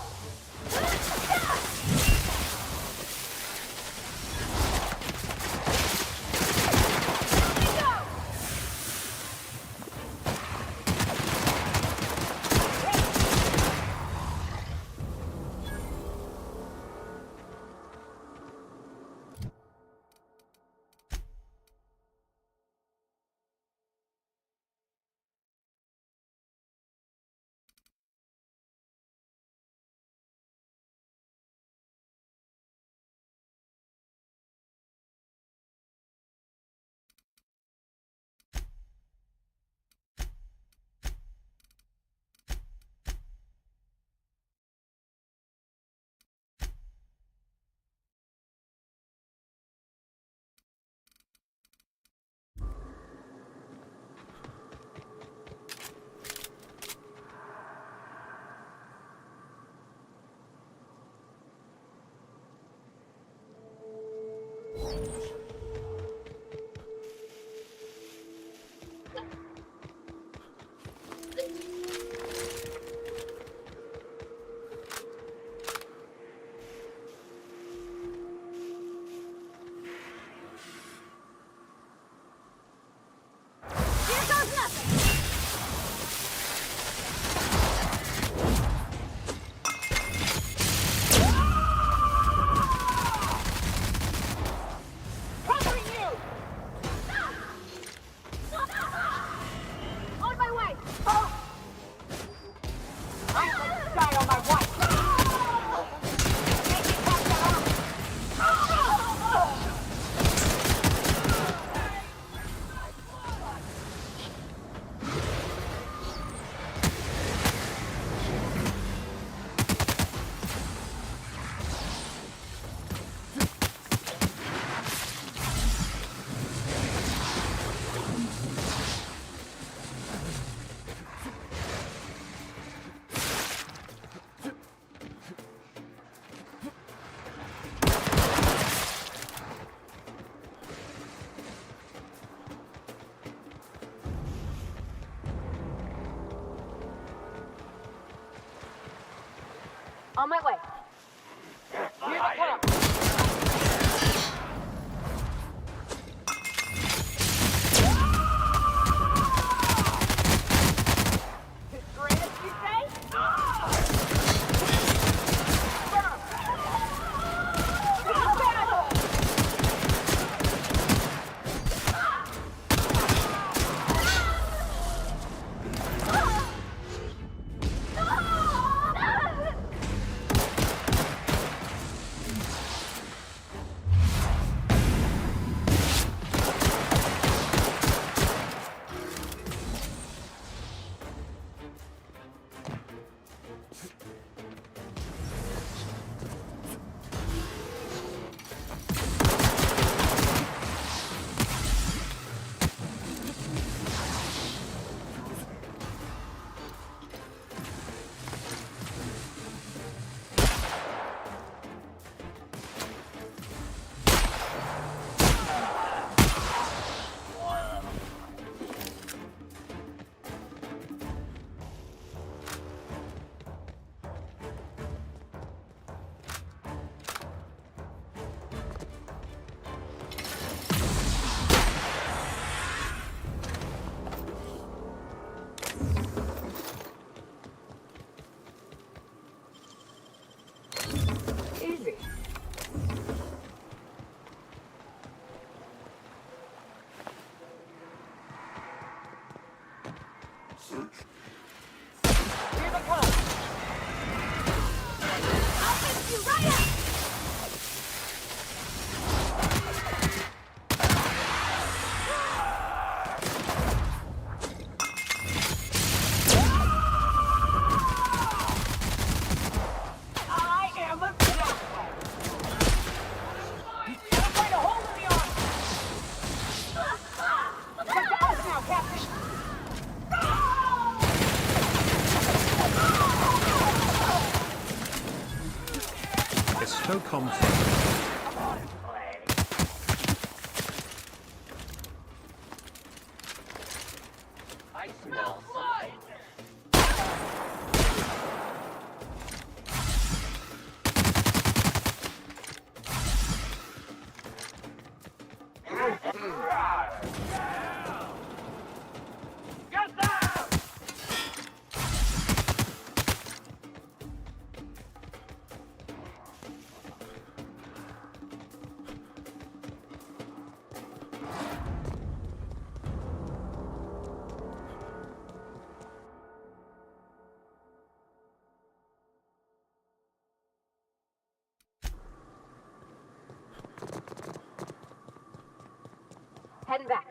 Speaker 9: On my way. Here they come.
Speaker 15: So confident.
Speaker 9: I smell blood! Get down! Heading back.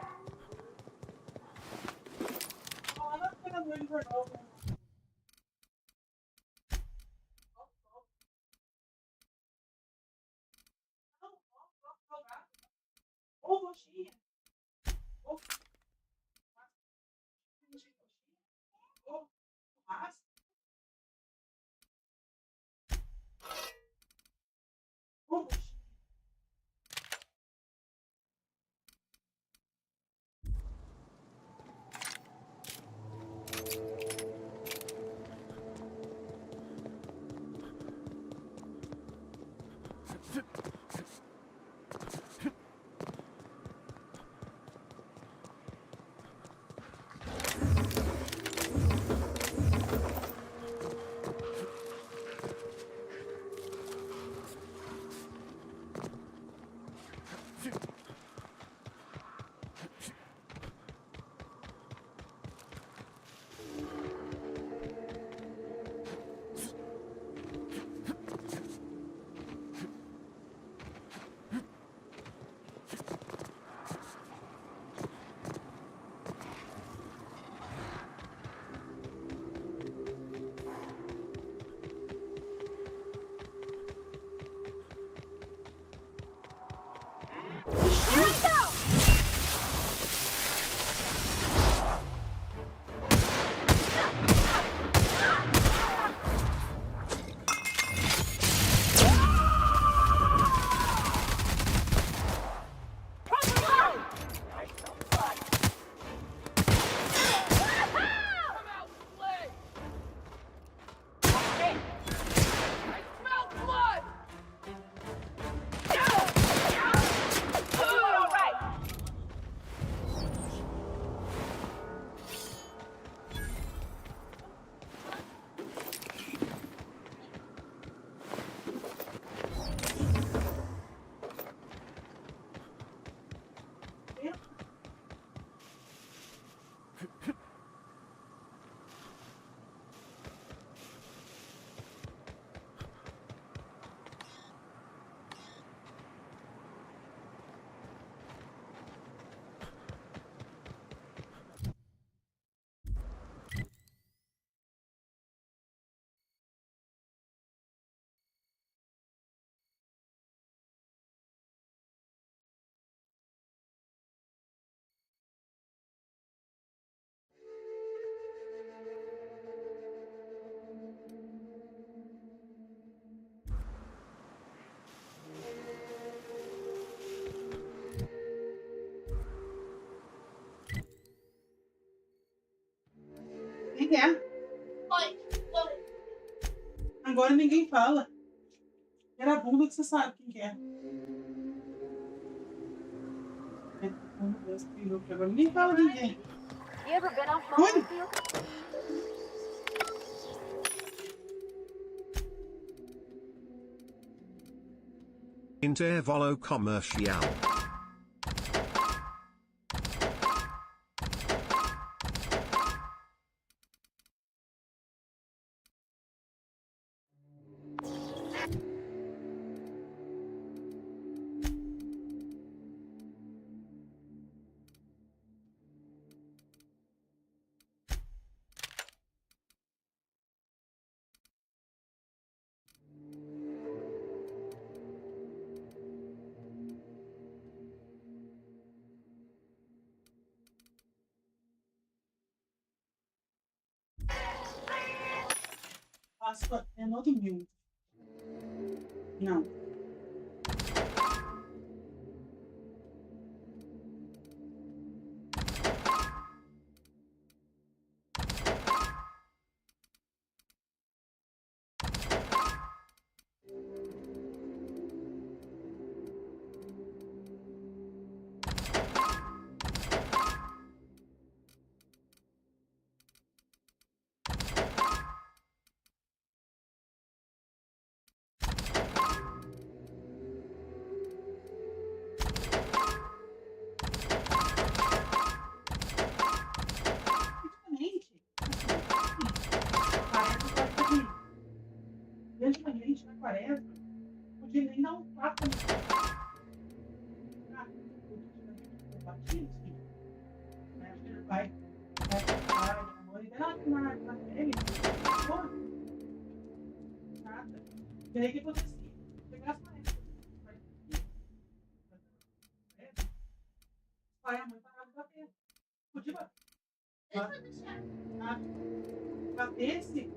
Speaker 21: que é? Agora ninguém fala. Era a bunda que você sabe quem que é. Agora ninguém fala ninguém.
Speaker 9: You ever been off my field?
Speaker 15: Intervalo comercial.
Speaker 21: Páscoa é no domingo. Não. Antigamente, na quaresma, podia nem dar um papo no batismo. Vai, a mãe dela na pele, nada. E aí o que acontecia? Pegar as quaresmas, pai e a mãe paravam de bater. Podia batesse,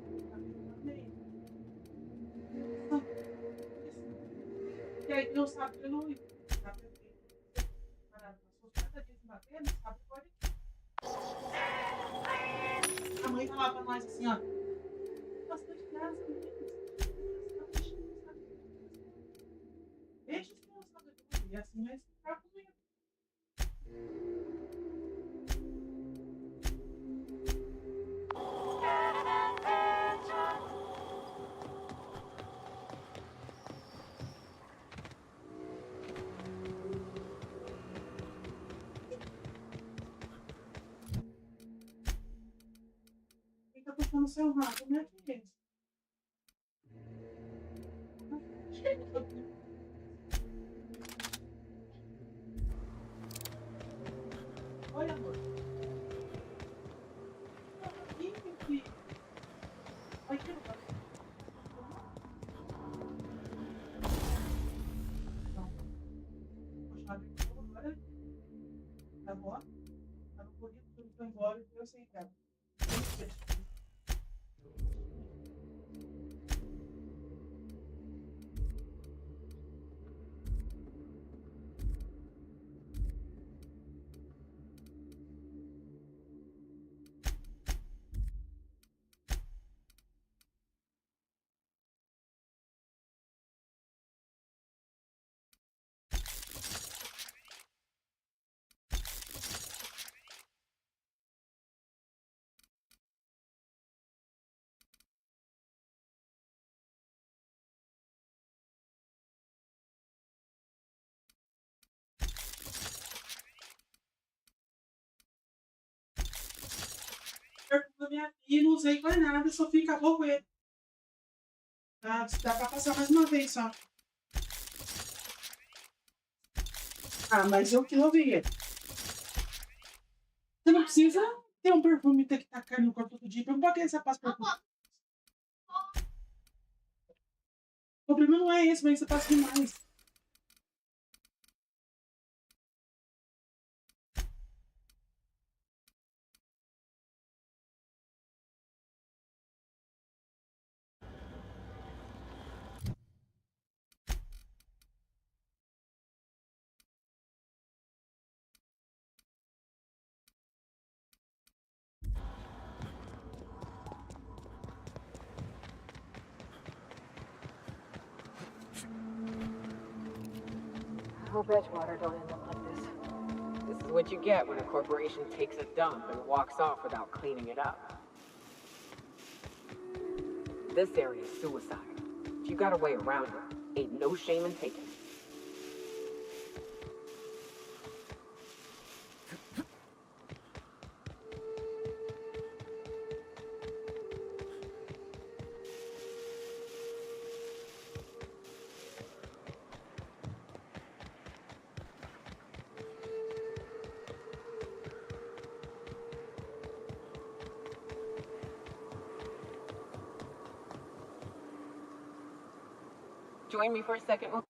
Speaker 21: e aí não sabe que eu não ia. A mãe falava pra nós assim, ó. Bastante graça, deixa os meus sabedoria. E assim vai ficar comigo. Quem tá puxando o seu rabo, né, filha? Oi, amor. Ih, meu filho. Vai que eu vou. Agora, agora, tava correndo, tudo foi embora, eu sei, cara. Da minha filha, não usei mais nada, só fica roupa ele. Dá pra passar mais uma vez só. Ah, mas eu que não vi ele. Você não precisa ter um perfume e ter que tacar no corpo todo dia. Pra que você passa perfume? O problema não é esse, mas você passa demais.
Speaker 19: hope Edgewater don't end up like this. This is what you get when a corporation takes a dump and walks off without cleaning it up. This area is suicide. If you got a way around it, ain't no shame in taking it. Join me for a second.